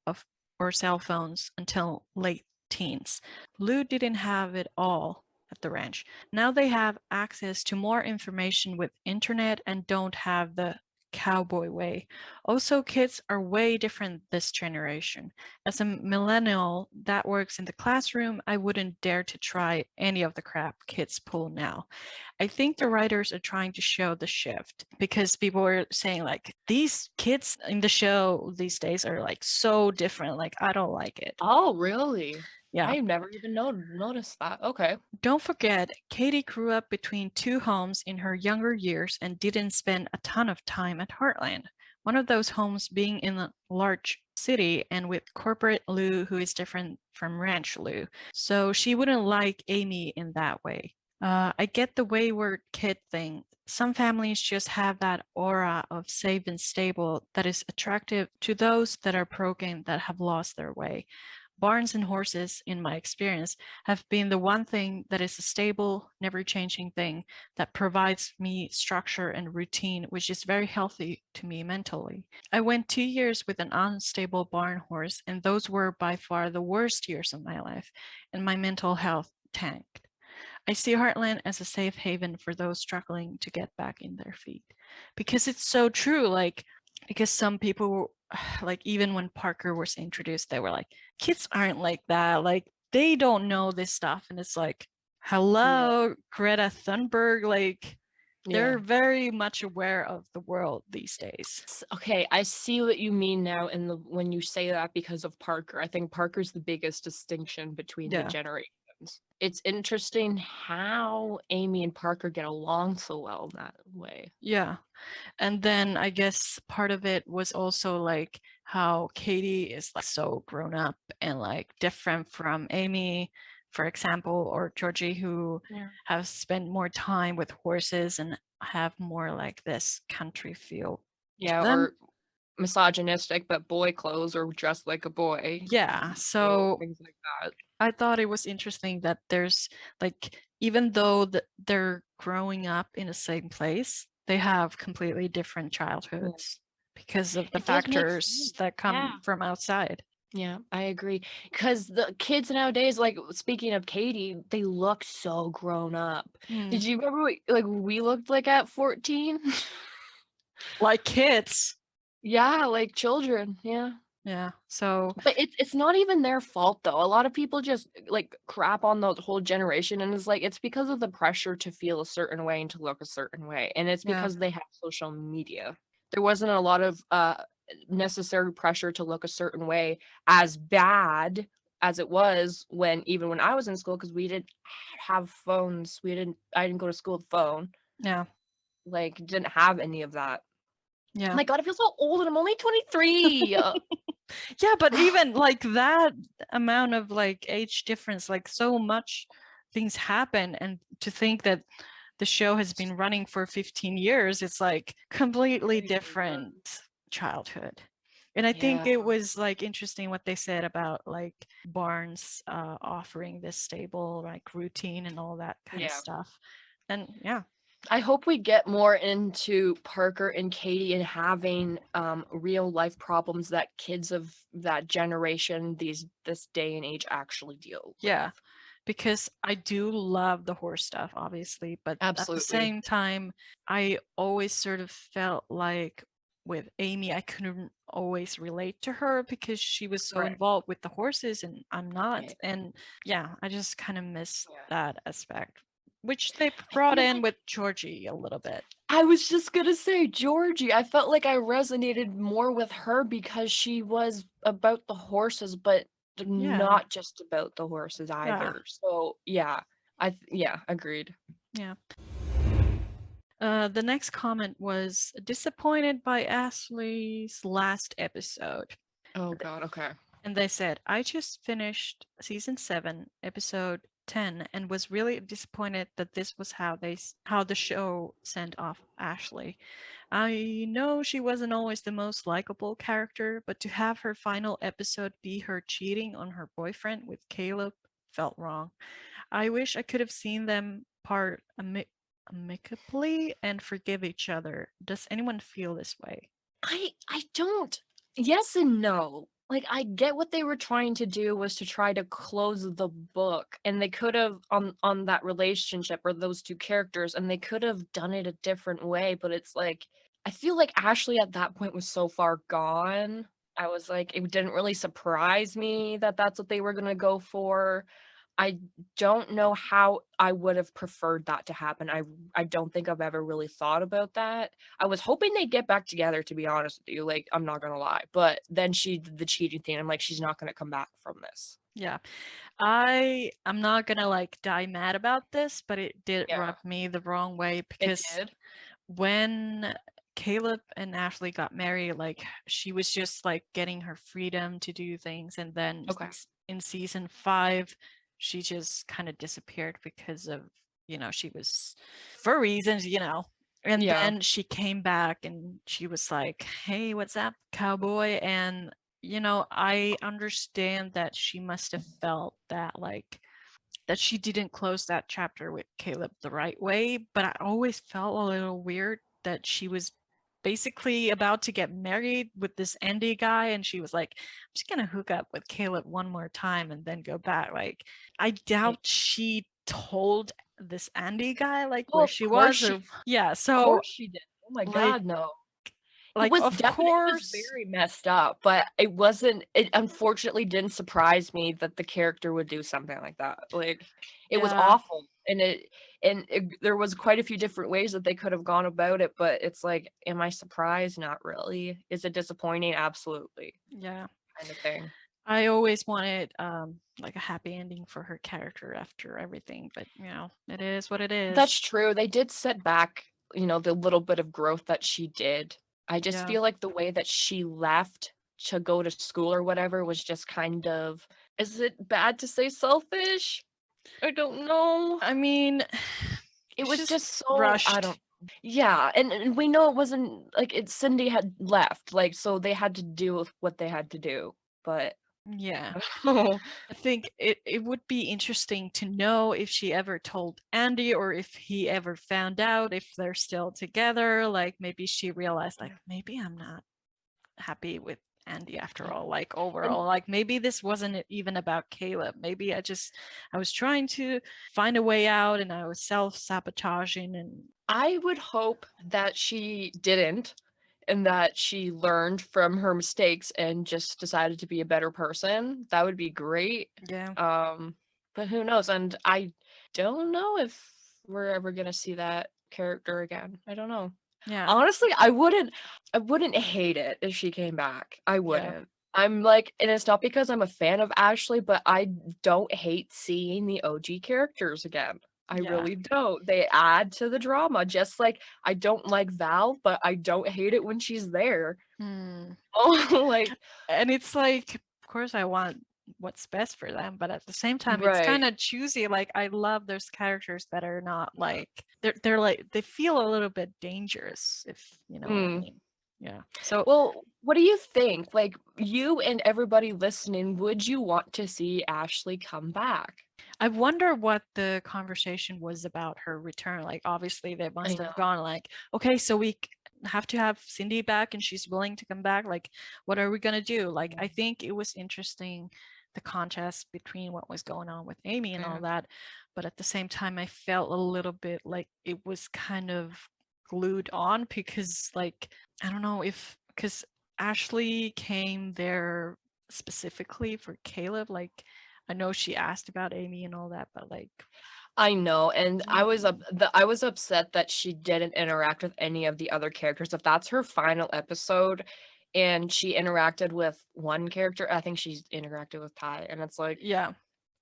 or cell phones until late teens. Lou didn't have it all at the ranch. Now they have access to more information with internet and don't have the cowboy way. Also, kids are way different this generation. As a millennial that works in the classroom, I wouldn't dare to try any of the crap kids pull now. I think the writers are trying to show the shift because people are saying like these kids in the show these days are like so different. Like I don't like it. Oh, really? Yeah. I've never even noticed that. Okay. Don't forget, Katie grew up between two homes in her younger years and didn't spend a ton of time at Heartland. One of those homes being in a large city and with corporate Lou, who is different from ranch Lou. So she wouldn't like Amy in that way. I get the wayward kid thing. Some families just have that aura of safe and stable that is attractive to those that are broken, that have lost their way. Barns and horses, in my experience, have been the one thing that is a stable, never changing thing that provides me structure and routine, which is very healthy to me mentally. I went 2 years with an unstable barn horse, and those were by far the worst years of my life, and my mental health tanked. I see Heartland as a safe haven for those struggling to get back in their feet. Because it's so true, like, because some people, like, even when Parker was introduced, they were like, kids aren't like that. Like, they don't know this stuff. And it's like, hello, Greta Thunberg. Like, they're very much aware of the world these days. Okay, I see what you mean now when you say that because of Parker. I think Parker's the biggest distinction between the generations. It's interesting how Amy and Parker get along so well in that way. Yeah. And then I guess part of it was also like how Katie is like so grown up and like different from Amy, for example, or Georgie, who have spent more time with horses and have more like this country feel. Yeah, or misogynistic, but boy clothes or dressed like a boy. Yeah, so things like that. I thought it was interesting that there's like, even though they're growing up in the same place, they have completely different childhoods because of the factors that come from outside. Yeah, I agree. Because the kids nowadays, like speaking of Katie, they look so grown up. Did you remember what we looked like at 14? Like kids. Yeah, like children. Yeah. Yeah. So but it's not even their fault though. A lot of people just like crap on the whole generation, and it's like it's because of the pressure to feel a certain way and to look a certain way. And it's because they have social media. There wasn't a lot of necessary pressure to look a certain way as bad as it was even when I was in school, because we didn't have phones. I didn't go to school with a phone. Yeah. Like didn't have any of that. Yeah. Oh my God, I feel so old and I'm only 23. Yeah, but even like that amount of like age difference, like so much things happen, and to think that the show has been running for 15 years, it's like completely different childhood. And I think Yeah. it was like interesting what they said about like Barnes offering this stable like routine and all that kind of Yeah. stuff. And yeah, I hope we get more into Parker and Katie and having real life problems that kids of that generation, this day and age actually deal with. yeah, because I do love the horse stuff, obviously, but at the Absolutely. same time, I always sort of felt like with Amy, I couldn't always relate to her because she was so Right. involved with the horses and I'm not. Right. And yeah, I just kind of missed Yeah. that aspect, which they I brought feel in like with Georgie a little bit. I was just gonna say Georgie. I felt like I resonated more with her because she was about the horses, but Yeah, not just about the horses yeah, either. So yeah, yeah, agreed. yeah. The next comment was disappointed by Ashley's last episode. Oh God, okay. And they said, I just finished season 7, episode 10, and was really disappointed that this was how the show sent off Ashley. I know she wasn't always the most likable character, but to have her final episode be her cheating on her boyfriend with Caleb felt wrong. I wish I could have seen them part amicably and forgive each other. Does anyone feel this way? I don't. Yes and no. Like I get what they were trying to do was to try to close the book, and they could have on that relationship or those two characters, and they could have done it a different way, but it's like I feel like Ashley at that point was so far gone. I was like it didn't really surprise me that that's what they were going to go for. I don't know how I would have preferred that to happen. I don't think I've ever really thought about that. I was hoping they'd get back together, to be honest with you. Like, I'm not gonna lie. But then she did the cheating thing. I'm like, she's not gonna come back from this. Yeah. I'm not gonna like die mad about this, but it did Yeah, rub me the wrong way it because did. when Caleb and Ashley got married, like she was just like getting her freedom to do things, and then Okay. in season 5, she just kind of disappeared because of she was for reasons, and Yeah. then she came back and she was like, "Hey, what's up, cowboy?" And I understand that she must have felt that like that she didn't close that chapter with Caleb the right way, but I always felt a little weird that she was basically about to get married with this Andy guy and she was like, I'm just gonna hook up with Caleb one more time and then go back. Like I doubt she told this Andy guy like Oh, where of she course was she, or yeah, of so course she did. Oh my like God, no. like of It was course. very messed up, but it unfortunately didn't surprise me that the character would do something like that. Like it was Yeah, awful, there was quite a few different ways that they could have gone about it, but it's like, am I surprised? Not really. Is it disappointing? Absolutely. yeah. Kind of thing. I always wanted like a happy ending for her character after everything, but it is what it That's is. true. They did set back, the little bit of growth that she did. I just Yeah. feel like the way that she left to go to school or whatever was just kind of, is it bad to say selfish? I don't know. I mean, It it's was just just so, I don't, rushed. yeah, and we know it wasn't like Cindy had left, like so they had to do with what they had to do. But Yeah. I don't know. I think it would be interesting to know if she ever told Andy or if he ever found out if they're still together. Like maybe she realized like maybe I'm not happy with Andy after all, like And overall. Like maybe this wasn't even about Caleb. Maybe I was trying to find a way out and I was self-sabotaging and I would hope that she didn't and that she learned from her mistakes and just decided to be a better person. That would be great. yeah. But who knows? And I don't know if we're ever gonna see that character again. I don't know. Yeah. Honestly, I wouldn't hate it if she came back. I Yeah. wouldn't. I'm like, and it's not because I'm a fan of Ashley, but I don't hate seeing the OG characters again. I Yeah. really don't. They add to the drama, just like I don't like Val, but I don't hate it when she's there. Hmm. Oh, like, And it's like, of course, I want what's best for them, but at the same time, it's right. kind of choosy. Like, I love those characters that are not like they're like they feel a little bit dangerous, if you know what I Mm, mean. Yeah. So Well, what do you think? Like, you and everybody listening, would you want to see Ashley come back? I wonder what the conversation was about her return. Like, obviously, they I must know. have gone like, okay, so we have to have Cindy back, and she's willing to come back. Like, what are we gonna do? Like, I think it was interesting, the contrast between what was going on with Amy and all that, but at the same time, I felt a little bit like it was kind of glued on because, like, I don't know if because Ashley came there specifically for Caleb, like. I know she asked about Amy and all that, but like, I know, and I was upset that she didn't interact with any of the other characters. If that's her final episode, and she interacted with one character, I think she's interacted with Ty, and it's like yeah, and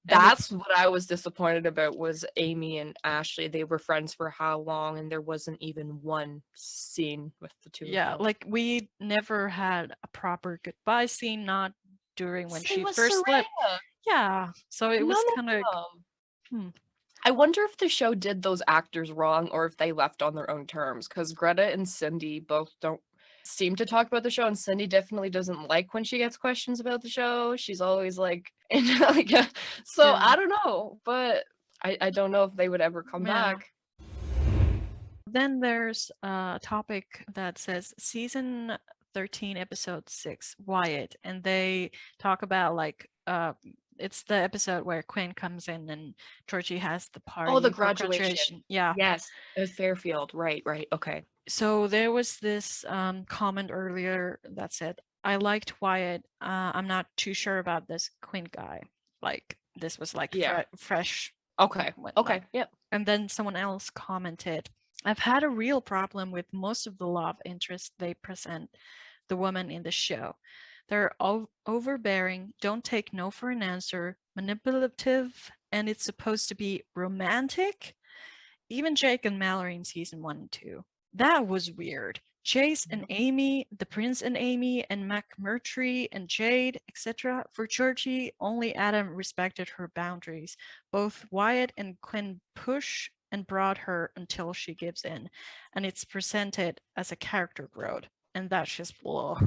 that's what I was disappointed about was Amy and Ashley. They were friends for how long, and there wasn't even one scene with the two of yeah, them. like we never had a proper goodbye scene, not during when Same she with first left. Soraya. Yeah, so it was None kind of of them. I wonder if the show did those actors wrong or if they left on their own terms. Because Greta and Cindy both don't seem to talk about the show, and Cindy definitely doesn't like when she gets questions about the show. She's always like, and like, so Yeah. I don't know, but I don't know if they would ever come Yeah. back. Then there's a topic that says season 13, episode 6, Wyatt, and they talk about like it's the episode where Quinn comes in and Georgie has the party Oh, the for graduation. Yeah. Yes, it was Fairfield. Right, okay. So there was this comment earlier that said, I liked Wyatt. I'm not too sure about this Quinn guy. Like, this was like Yeah. fresh. Okay, Like, yep. and then someone else commented, I've had a real problem with most of the love interest they present the woman in the show. They're overbearing, don't take no for an answer, manipulative, and it's supposed to be romantic. Even Jake and Mallory in season 1 and 2. That was weird. Chase and Amy, the Prince and Amy, and McMurtry and Jade, etc. For Georgie, only Adam respected her boundaries. Both Wyatt and Quinn push and prod her until she gives in, and it's presented as a character growth, and that's just blah.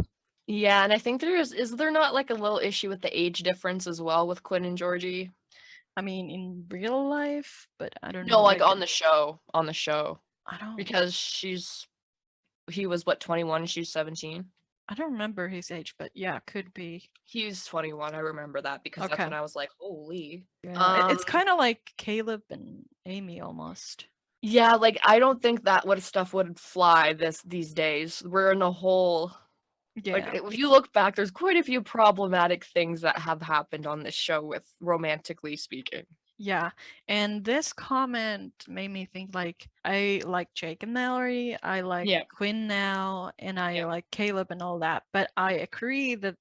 Yeah, and I think is there not like a little issue with the age difference as well with Quinn and Georgie? I mean, in real life, but I don't know. No, like on the show. I don't. Because he was what, 21 and she's 17? I don't remember his age, but yeah, could be. He's 21. I remember that because that's Okay. when I was like, holy. Yeah, it's kind of like Caleb and Amy almost. Yeah, like I don't think that stuff would fly these days. We're in a whole like Yeah, if you look back, there's quite a few problematic things that have happened on this show with romantically speaking. yeah. And this comment made me think like I like Jake and Mallory, I like Yeah. Quinn now, and I Yeah. like Caleb and all that. But I agree that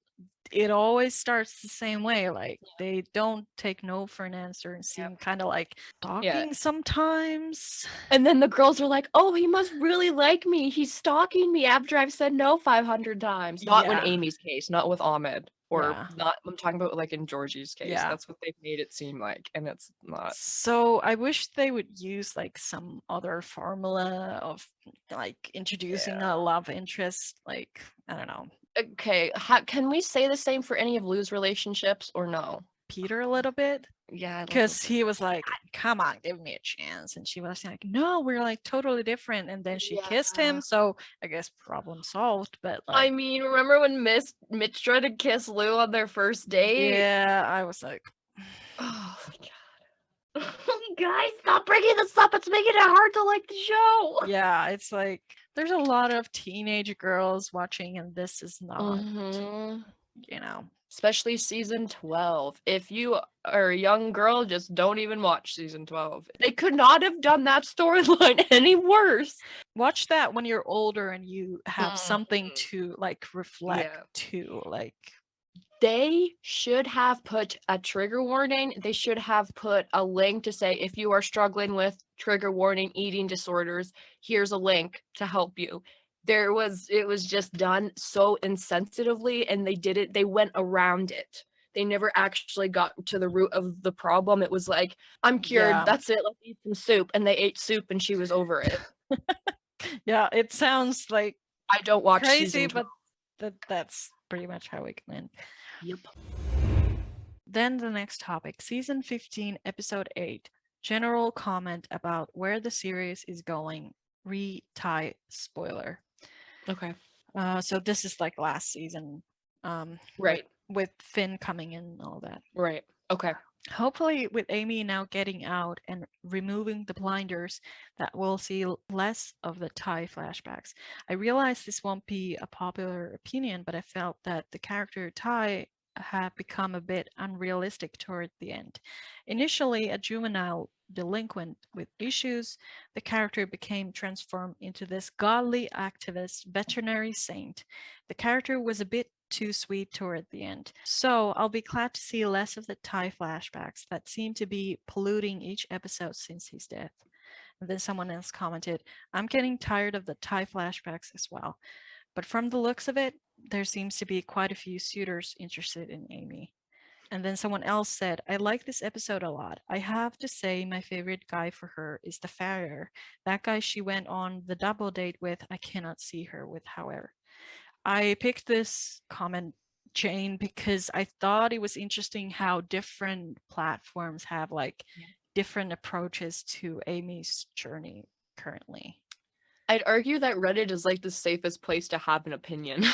it always starts the same way. Like they don't take no for an answer and seem kind of like stalking sometimes. And then the girls are like, oh, he must really like me. He's stalking me after I've said no 500 times. Not in Yeah. Amy's case, not with Ahmed. Or Yeah. not, I'm talking about like in Georgie's case. Yeah. That's what they've made it seem like, and it's not. So I wish they would use like some other formula of like introducing a love interest. Like, I don't know, Okay, can we say the same for any of Lou's relationships or no? Peter a little bit. Yeah, Because he was like, come on, give me a chance. And she was like, no, we're like totally different. And then she kissed him. So I guess problem solved. But like, I mean, remember when Mitch tried to kiss Lou on their first date? yeah, I was like, oh my god. Guys, stop bringing this up. It's making it hard to like the show. Yeah, it's like there's a lot of teenage girls watching, and this is not, you know. Especially season 12. If you are a young girl, just don't even watch season 12. They could not have done that storyline any worse. Watch that when you're older and you have something to like reflect to. Like, they should have put a trigger warning. They should have put a link to say, if you are struggling with trigger warning eating disorders, here's a link to help you. It was just done so insensitively, and they went around it. They never actually got to the root of the problem. It was like, I'm cured, that's it, let's eat some soup. And they ate soup and she was over it. yeah, it sounds like I don't watch crazy, season 12. but that's pretty much how it can end. Yep. Then the next topic, season 15, episode 8. General comment about where the series is going. Re-tie spoiler. Okay. So this is like last season. Right. With Finn coming in and all that. Right. Okay. Hopefully, with Amy now getting out and removing the blinders, that we'll see less of the Thai flashbacks. I realize this won't be a popular opinion, but I felt that the character Thai had become a bit unrealistic toward the end. Initially, a juvenile delinquent with issues, the character became transformed into this godly activist veterinary saint. The character was a bit too sweet toward the end. So I'll be glad to see less of the Thai flashbacks that seem to be polluting each episode since his death. And then someone else commented, I'm getting tired of the Thai flashbacks as well. But from the looks of it, there seems to be quite a few suitors interested in Amy. And then someone else said, I like this episode a lot. I have to say my favorite guy for her is the farrier. That guy she went on the double date with, I cannot see her with, however. I picked this comment, Jane, because I thought it was interesting how different platforms have like different approaches to Amy's journey currently. I'd argue that Reddit is like the safest place to have an opinion.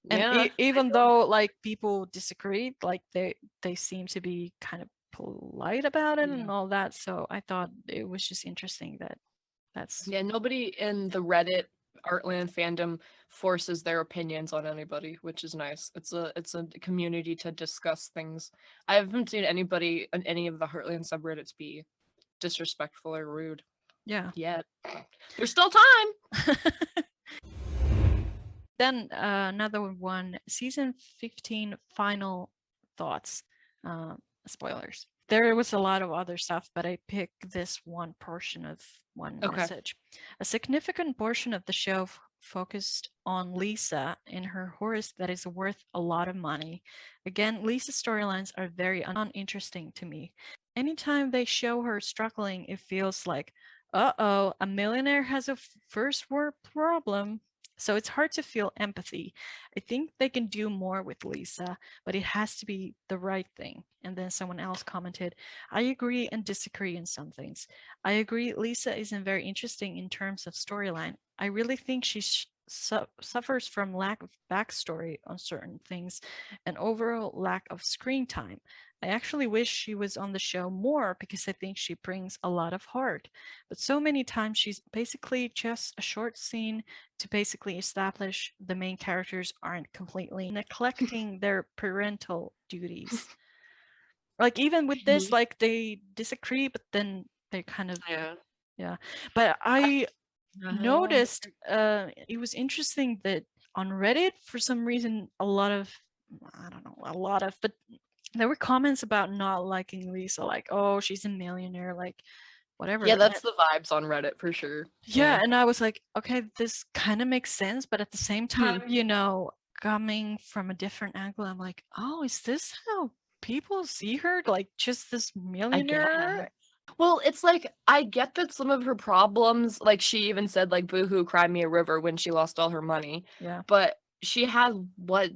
And even though like people disagreed, like they seem to be kind of polite about it and all that. So I thought it was just interesting that that's nobody in the Reddit Heartland fandom forces their opinions on anybody, which is nice. It's a community to discuss things. I haven't seen anybody on any of the Heartland subreddits be disrespectful or rude. Yeah. Yet. There's still time. Then another one, season 15 final thoughts. Spoilers. There was a lot of other stuff, but I picked this one portion of one message. A significant portion of the show focused on Lisa and her horse that is worth a lot of money. Again, Lisa's storylines are very uninteresting to me. Anytime they show her struggling, it feels like, uh-oh, a millionaire has a first world problem. So it's hard to feel empathy. I think they can do more with Lisa, but it has to be the right thing. And then someone else commented, I agree and disagree in some things. I agree Lisa isn't very interesting in terms of storyline. I really think she suffers from lack of backstory on certain things and overall lack of screen time. I actually wish she was on the show more because I think she brings a lot of heart. But so many times she's basically just a short scene to basically establish the main characters aren't completely neglecting their parental duties. Like even with this, like they disagree, but then they kind of yeah. But I noticed it was interesting that on Reddit for some reason a lot of but there were comments about not liking Lisa, like, oh, she's a millionaire, like whatever. Yeah, that's the vibes on Reddit for sure. Yeah, and I was like, okay, this kind of makes sense, but at the same time, you know, coming from a different angle, I'm like, oh, is this how people see her? Like just this millionaire? Well, it's like I get that some of her problems, like she even said like boohoo cry me a river when she lost all her money. Yeah. But she has what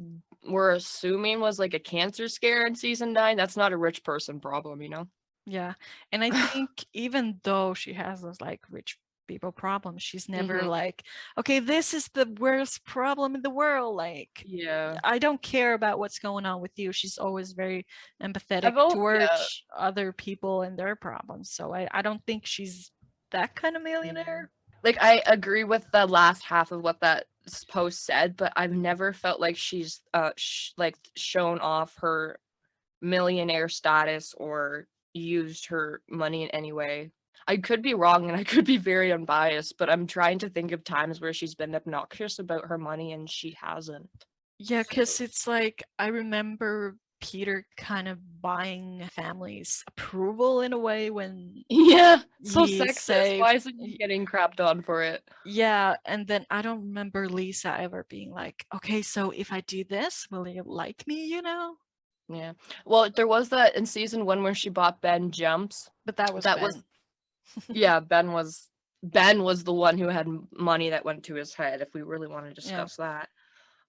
we're assuming was like a cancer scare in season 9. That's not a rich person problem, you know? Yeah. And I think even though she has those like rich people problems, she's never like, okay, this is the worst problem in the world. Like, I don't care about what's going on with you. She's always very empathetic towards other people and their problems. So I don't think she's that kind of millionaire. Like I agree with the last half of what that post said, but I've never felt like she's like shown off her millionaire status or used her money in any way. I could be wrong and I could be very unbiased, but I'm trying to think of times where she's been obnoxious about her money and she hasn't. Yeah, because it's like I remember Peter kind of buying family's approval in a way when so sexist. Why isn't he getting crapped on for it? Yeah, and then I don't remember Lisa ever being like, okay, so if I do this, will you like me, you know? Yeah. Well, there was that in season 1 where she bought Ben jumps. But that was Ben. Yeah, Ben was Ben was the one who had money that went to his head, if we really want to discuss that.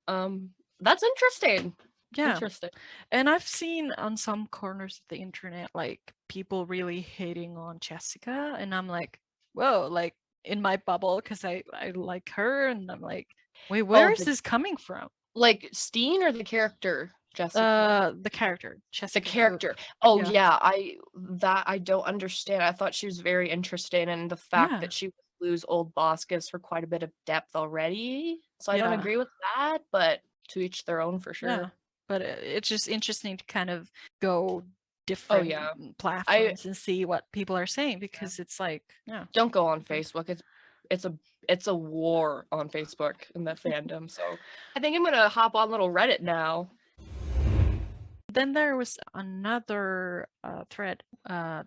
That's interesting. Yeah. Interesting. And I've seen on some corners of the internet, like, people really hating on Jessica, and I'm like, whoa, like, in my bubble, because I like her, and I'm like, wait, where is this coming from? Like Steen or the character Jessica? The character, The Jessica. character. Oh yeah, I don't understand. I thought she was very interesting, and the fact that she would lose old boss gives her quite a bit of depth already. So I don't agree with that, but to each their own for sure. Yeah, but it's just interesting to kind of go different platforms and see what people are saying, because it's like, don't go on Facebook. It's a war on Facebook in that fandom. So I think I'm gonna hop on little Reddit now. Then there was another thread,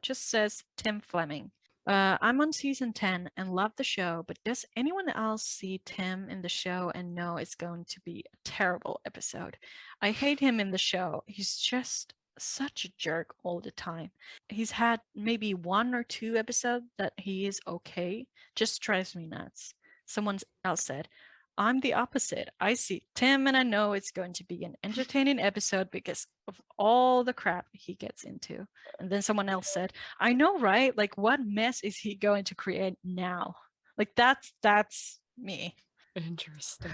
just says Tim Fleming. I'm on season 10 and love the show, but does anyone else see Tim in the show and know it's going to be a terrible episode? I hate him in the show. He's just such a jerk all the time. He's had maybe 1 or 2 episodes that he is okay. Just drives me nuts. Someone else said, I'm the opposite. I see Tim and I know it's going to be an entertaining episode because of all the crap he gets into. And then someone else said, I know, right? Like, what mess is he going to create now? Like, that's me. Interesting.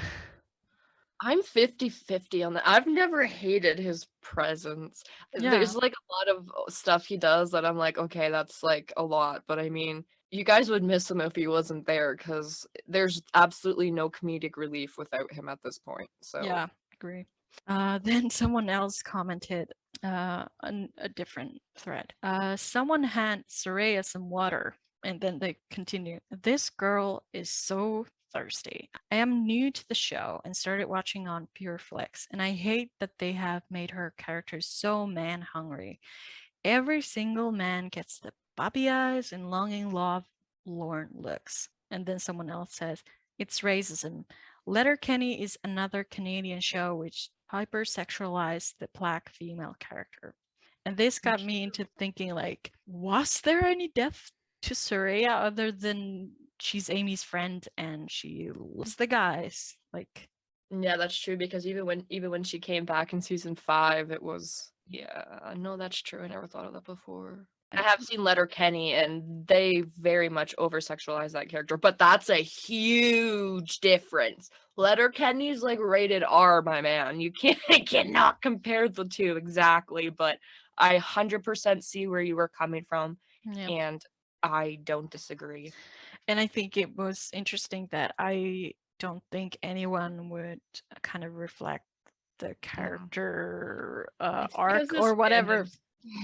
I'm 50-50 on that. I've never hated his presence. There's like a lot of stuff he does that I'm like, okay, that's like a lot. But I mean, you guys would miss him if he wasn't there, because there's absolutely no comedic relief without him at this point. So yeah, agree. Then someone else commented on a different thread. Someone hand Soraya some water, and then they continue. This girl is so thirsty. I am new to the show and started watching on Pure Flex, and I hate that they have made her character so man hungry. Every single man gets the puppy eyes and longing lorn looks. And then someone else says, it's racism. Letterkenny is another Canadian show which hypersexualized the black female character. And this got me into thinking, like, was there any depth to Soraya other than she's Amy's friend and she loves the guys? Like, yeah, that's true, because even when she came back in season 5, it was no, that's true. I never thought of that before. I have seen Letterkenny, and they very much over-sexualize that character, but that's a huge difference. Letterkenny's like rated R, my man. You cannot compare the two exactly, but I 100% see where you were coming from, and I don't disagree. And I think it was interesting that I don't think anyone would kind of reflect the character arc or whatever.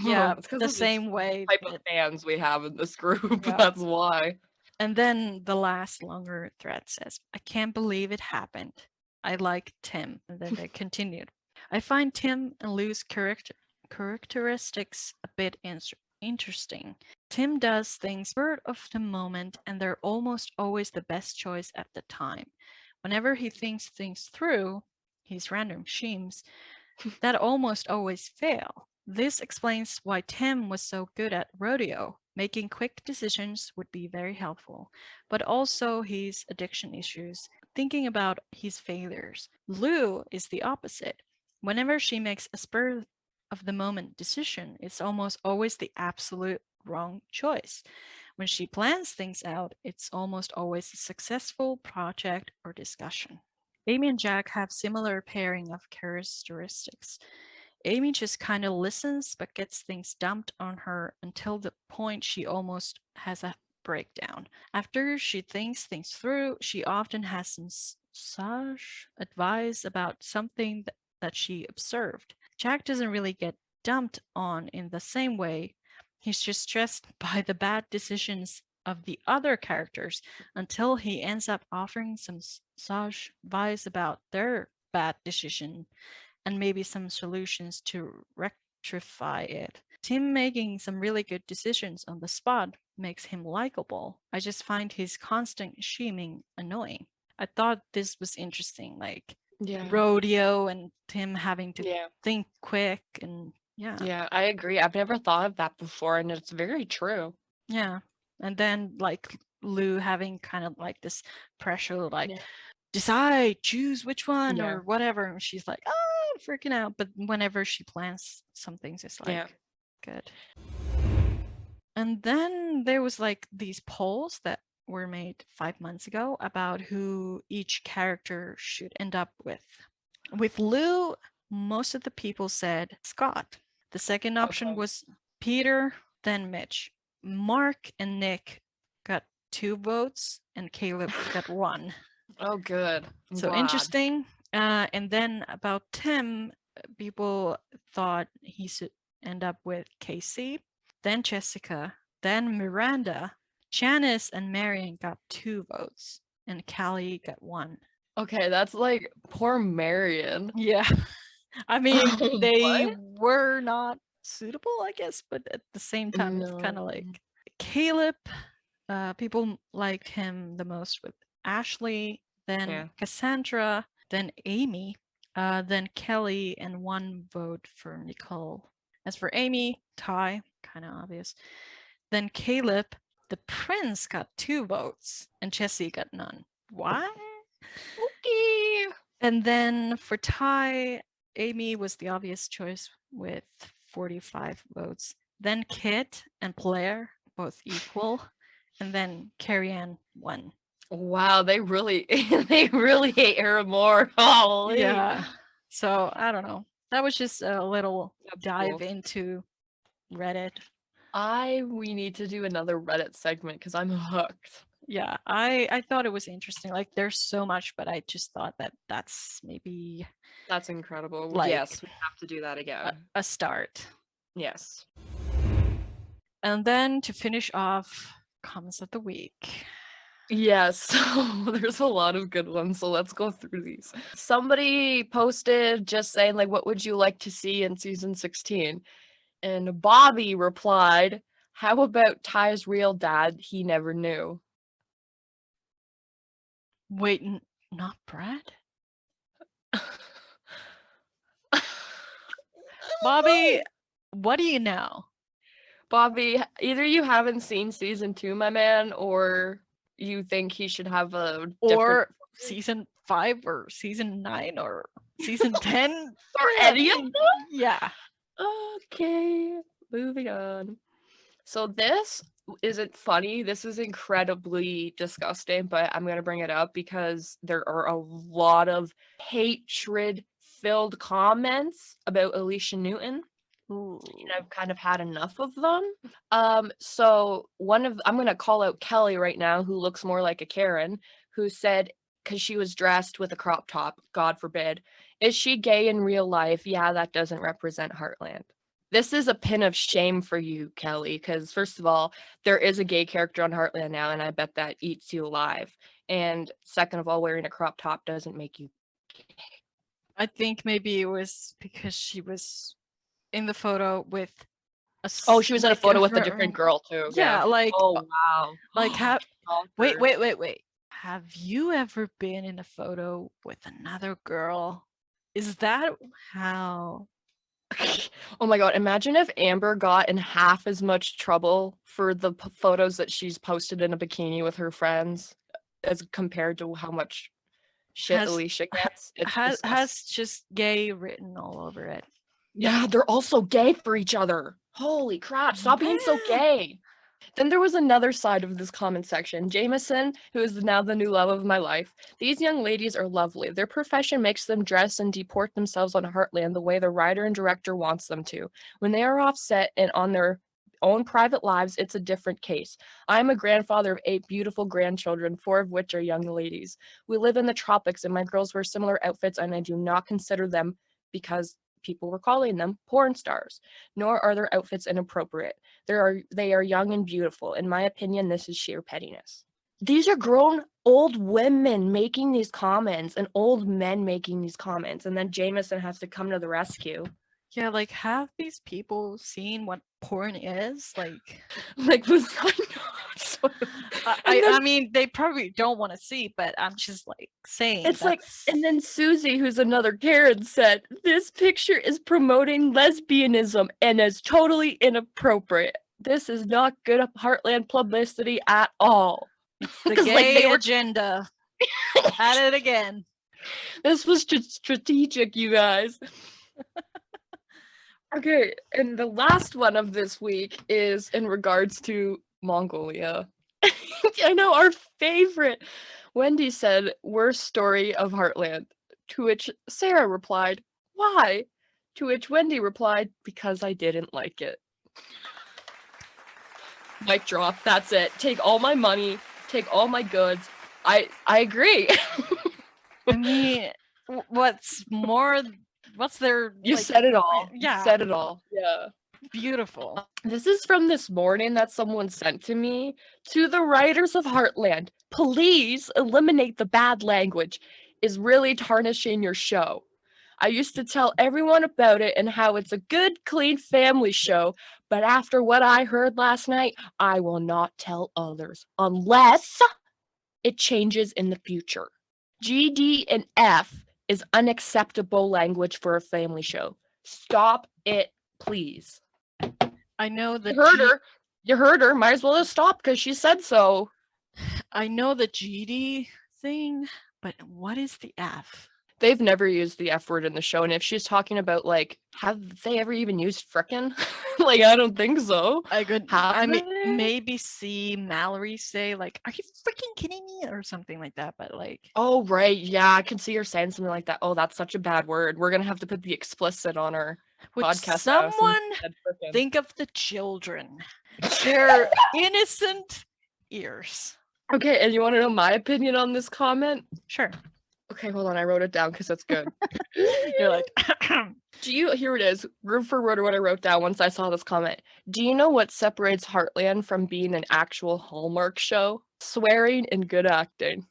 Yeah, the same way type of fans we have in this group. That's why. And then the last longer thread says, I can't believe it happened. I like Tim. And then they continued. I find Tim and Lou's characteristics a bit interesting. Tim does things spur of the moment, and they're almost always the best choice at the time. Whenever he thinks things through, his random schemes, that almost always fail. This explains why Tim was so good at rodeo. Making quick decisions would be very helpful, but also his addiction issues, thinking about his failures. Lou is the opposite. Whenever she makes a spur of the moment decision, it's almost always the absolute wrong choice. When she plans things out, it's almost always a successful project or discussion. Amy and Jack have similar pairing of characteristics. Amy just kind of listens but gets things dumped on her until the point she almost has a breakdown. After she thinks things through, she often has some sage advice about something that she observed. Jack doesn't really get dumped on in the same way. He's just stressed by the bad decisions of the other characters until he ends up offering some sage advice about their bad decision and maybe some solutions to rectify it. Tim making some really good decisions on the spot makes him likable. I just find his constant scheming annoying. I thought this was interesting, like rodeo and Tim having to think quick and Yeah, I agree. I've never thought of that before, and it's very true. Yeah. And then, like, Lou having kind of like this pressure, like Yeah. decide, choose which one Yeah. or whatever. And she's like, oh, freaking out. But whenever she plans some things, it's like Yeah. good. And then there was like these polls that were made 5 months ago about who each character should end up with. With Lou, most of the people said Scott. The second option Okay. was Peter, then Mitch. Mark and Nick got 2 votes, and Caleb got 1. Oh, good. I'm So glad. interesting. And then about Tim, people thought he should end up with Casey, then Jessica, then Miranda. Janice and Marion got 2 votes, and Callie got 1. Okay, that's like poor Marion. Yeah. I mean, Oh, they what? were not suitable, I guess, but at the same time, it's kind of No. like Caleb. People liked him the most with Ashley, then Yeah. Cassandra, then Amy, then Kelly, and 1 vote for Nicole. As for Amy, tie, kind of obvious. Then Caleb, the prince, got 2 votes, and Jessie got none. Why? Okay. And then for tie, Amy was the obvious choice with 45 votes. Then Kit and Blair, both equal. And then Carrie Ann won. Wow, they really they really hate her more. Holy. Yeah. So I don't know. That was just a little That's dive cool. into Reddit. We need to do another Reddit segment because I'm hooked. Yeah, I thought it was interesting. Like there's so much, but I just thought that that's maybe That's incredible. Like, yes, we have to do that again. a start. Yes. And then to finish off, comments of the week. Yes, so there's a lot of good ones, so let's go through these. Somebody posted just saying, like, what would you like to see in season 16? And Bobby replied, how about Ty's real dad he never knew? Wait, not Brad? Bobby, what do you know? Bobby, either you haven't seen season 2, my man, or you think he should have a different Or season 5 or season 9 or season 10? or any of them? Yeah. Okay, moving on. So this isn't funny. This is incredibly disgusting, but I'm going to bring it up because there are a lot of hatred-filled comments about Alicia Newton. Ooh. And I've kind of had enough of them. So I'm going to call out Kelly right now, who looks more like a Karen, who said, because she was dressed with a crop top, God forbid, is she gay in real life? Yeah, that doesn't represent Heartland. This is a pin of shame for you, Kelly, because first of all, there is a gay character on Heartland now, and I bet that eats you alive. And second of all, wearing a crop top doesn't make you gay. I think maybe it was because she was in the photo with Oh, she was in a photo with a different girl too. Yeah, like oh wow. like wait, Stalkers. wait. Have you ever been in a photo with another girl? Is that how? Oh my god, imagine if Amber got in half as much trouble for the photos that she's posted in a bikini with her friends as compared to how much shit Has- Alicia gets. It's Has just gay written all over it. yeah, they're also gay for each other. Holy crap, stop being so gay. Then there was another side of this comment section. Jameson, who is now the new love of my life. These young ladies are lovely. Their profession makes them dress and deport themselves on Heartland the way the writer and director wants them to. When they are off set and on their own private lives, it's a different case. I am a grandfather of 8 beautiful grandchildren, 4 of which are young ladies. We live in the tropics and my girls wear similar outfits and I do not consider them, because people were calling them porn stars, nor are their outfits inappropriate. They are young and beautiful. In my opinion, this is sheer pettiness. These are grown old women making these comments and old men making these comments, and then Jameson has to come to the rescue. Yeah, like have these people seen what porn is? Like was I not? So, I mean, they probably don't want to see, but I'm just like saying. It's like, and then Susie, who's another Karen, said, this picture is promoting lesbianism and is totally inappropriate. This is not good Heartland publicity at all. It's the 'Cause, like, gay they were- agenda. At it again. This was just strategic, you guys. Okay, and the last one of this week is in regards to Mongolia. I know, our favorite. Wendy said, worst story of Heartland. To which Sarah replied, why? To which Wendy replied, because I didn't like it. Mic drop, that's it. Take all my money, take all my goods. I agree. I mean, what's their You like, said it all. yeah. You said it all. Yeah. Beautiful. This is from this morning that someone sent to me. To the writers of Heartland, please eliminate the bad language. Is really tarnishing your show. I used to tell everyone about it and how it's a good, clean family show, but after what I heard last night, I will not tell others unless it changes in the future. GD and F is unacceptable language for a family show. Stop it, please. I know the You heard her. You heard her. Might as well just stop because she said so. I know the GD thing, but what is the F? They've never used the F word in the show, and if she's talking about, like, have they ever even used frickin'? Like, I don't think so. I could Have they? maybe see Mallory say like, "Are you freaking kidding me?" or something like that, but like, Oh, right. Yeah, I can see her saying something like that. Oh, that's such a bad word. We're gonna have to put the explicit on our would podcast now since someone we said frickin'. think of the children? Their innocent ears. Okay, and you want to know my opinion on this comment? Sure. Okay, hold on. I wrote it down because it's good. You're like, Here it is, word for word what I wrote down once I saw this comment. Do you know what separates Heartland from being an actual Hallmark show? Swearing and good acting.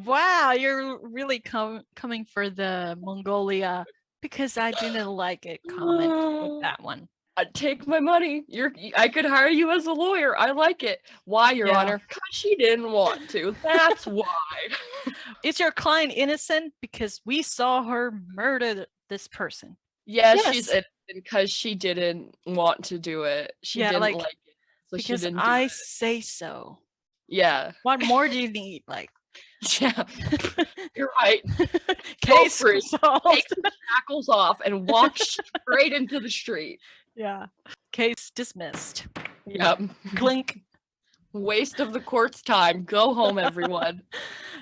wow, you're really coming for the Mongolia because I didn't like it comment with that one. I'd take my money. I could hire you as a lawyer. I like it. Why, Your Yeah. Honor? Because she didn't want to. That's why. Is your client innocent because we saw her murder this person? Yes, Yes. she's innocent because she didn't want to do it. She Yeah, didn't like, like it. So she Because didn't do I it. say so. Yeah. What more do you need? Like, Yeah. You're right. case free. solved. Take the shackles off and walk straight into the street. Yeah. Case dismissed. Yep. Clink. Waste of the court's time. Go home, everyone.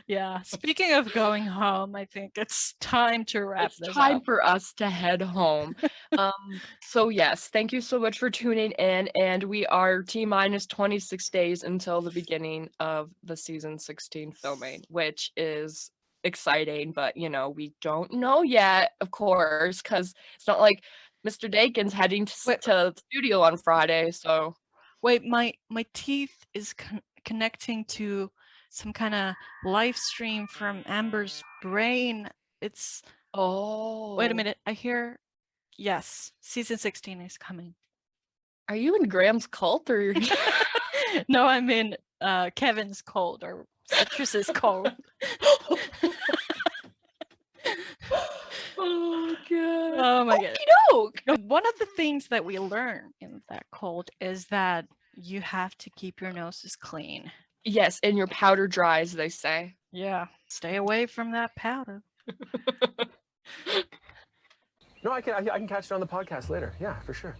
Yeah. Speaking of going home, I think it's time to wrap It's this time up. for us to head home. So yes, thank you so much for tuning in, and we are T-minus 26 days until the beginning of the season 16 filming, which is exciting, but you know, we don't know yet, of course, because it's not like Mr. Dakin's heading to Wait. the studio on Friday, so Wait, my teeth is connecting to some kind of live stream from Amber's brain. It's oh. wait a minute. I hear yes, season 16 is coming. Are you in Graham's cult or you're No, I'm in Kevin's cold or Citrus's cold. Oh god. Oh my god. Okey-doke. One of the things that we learn in that cold is that you have to keep your noses clean. Yes, and your powder dry, as they say. Yeah. Stay away from that powder. No, I can catch it on the podcast later. Yeah, for sure.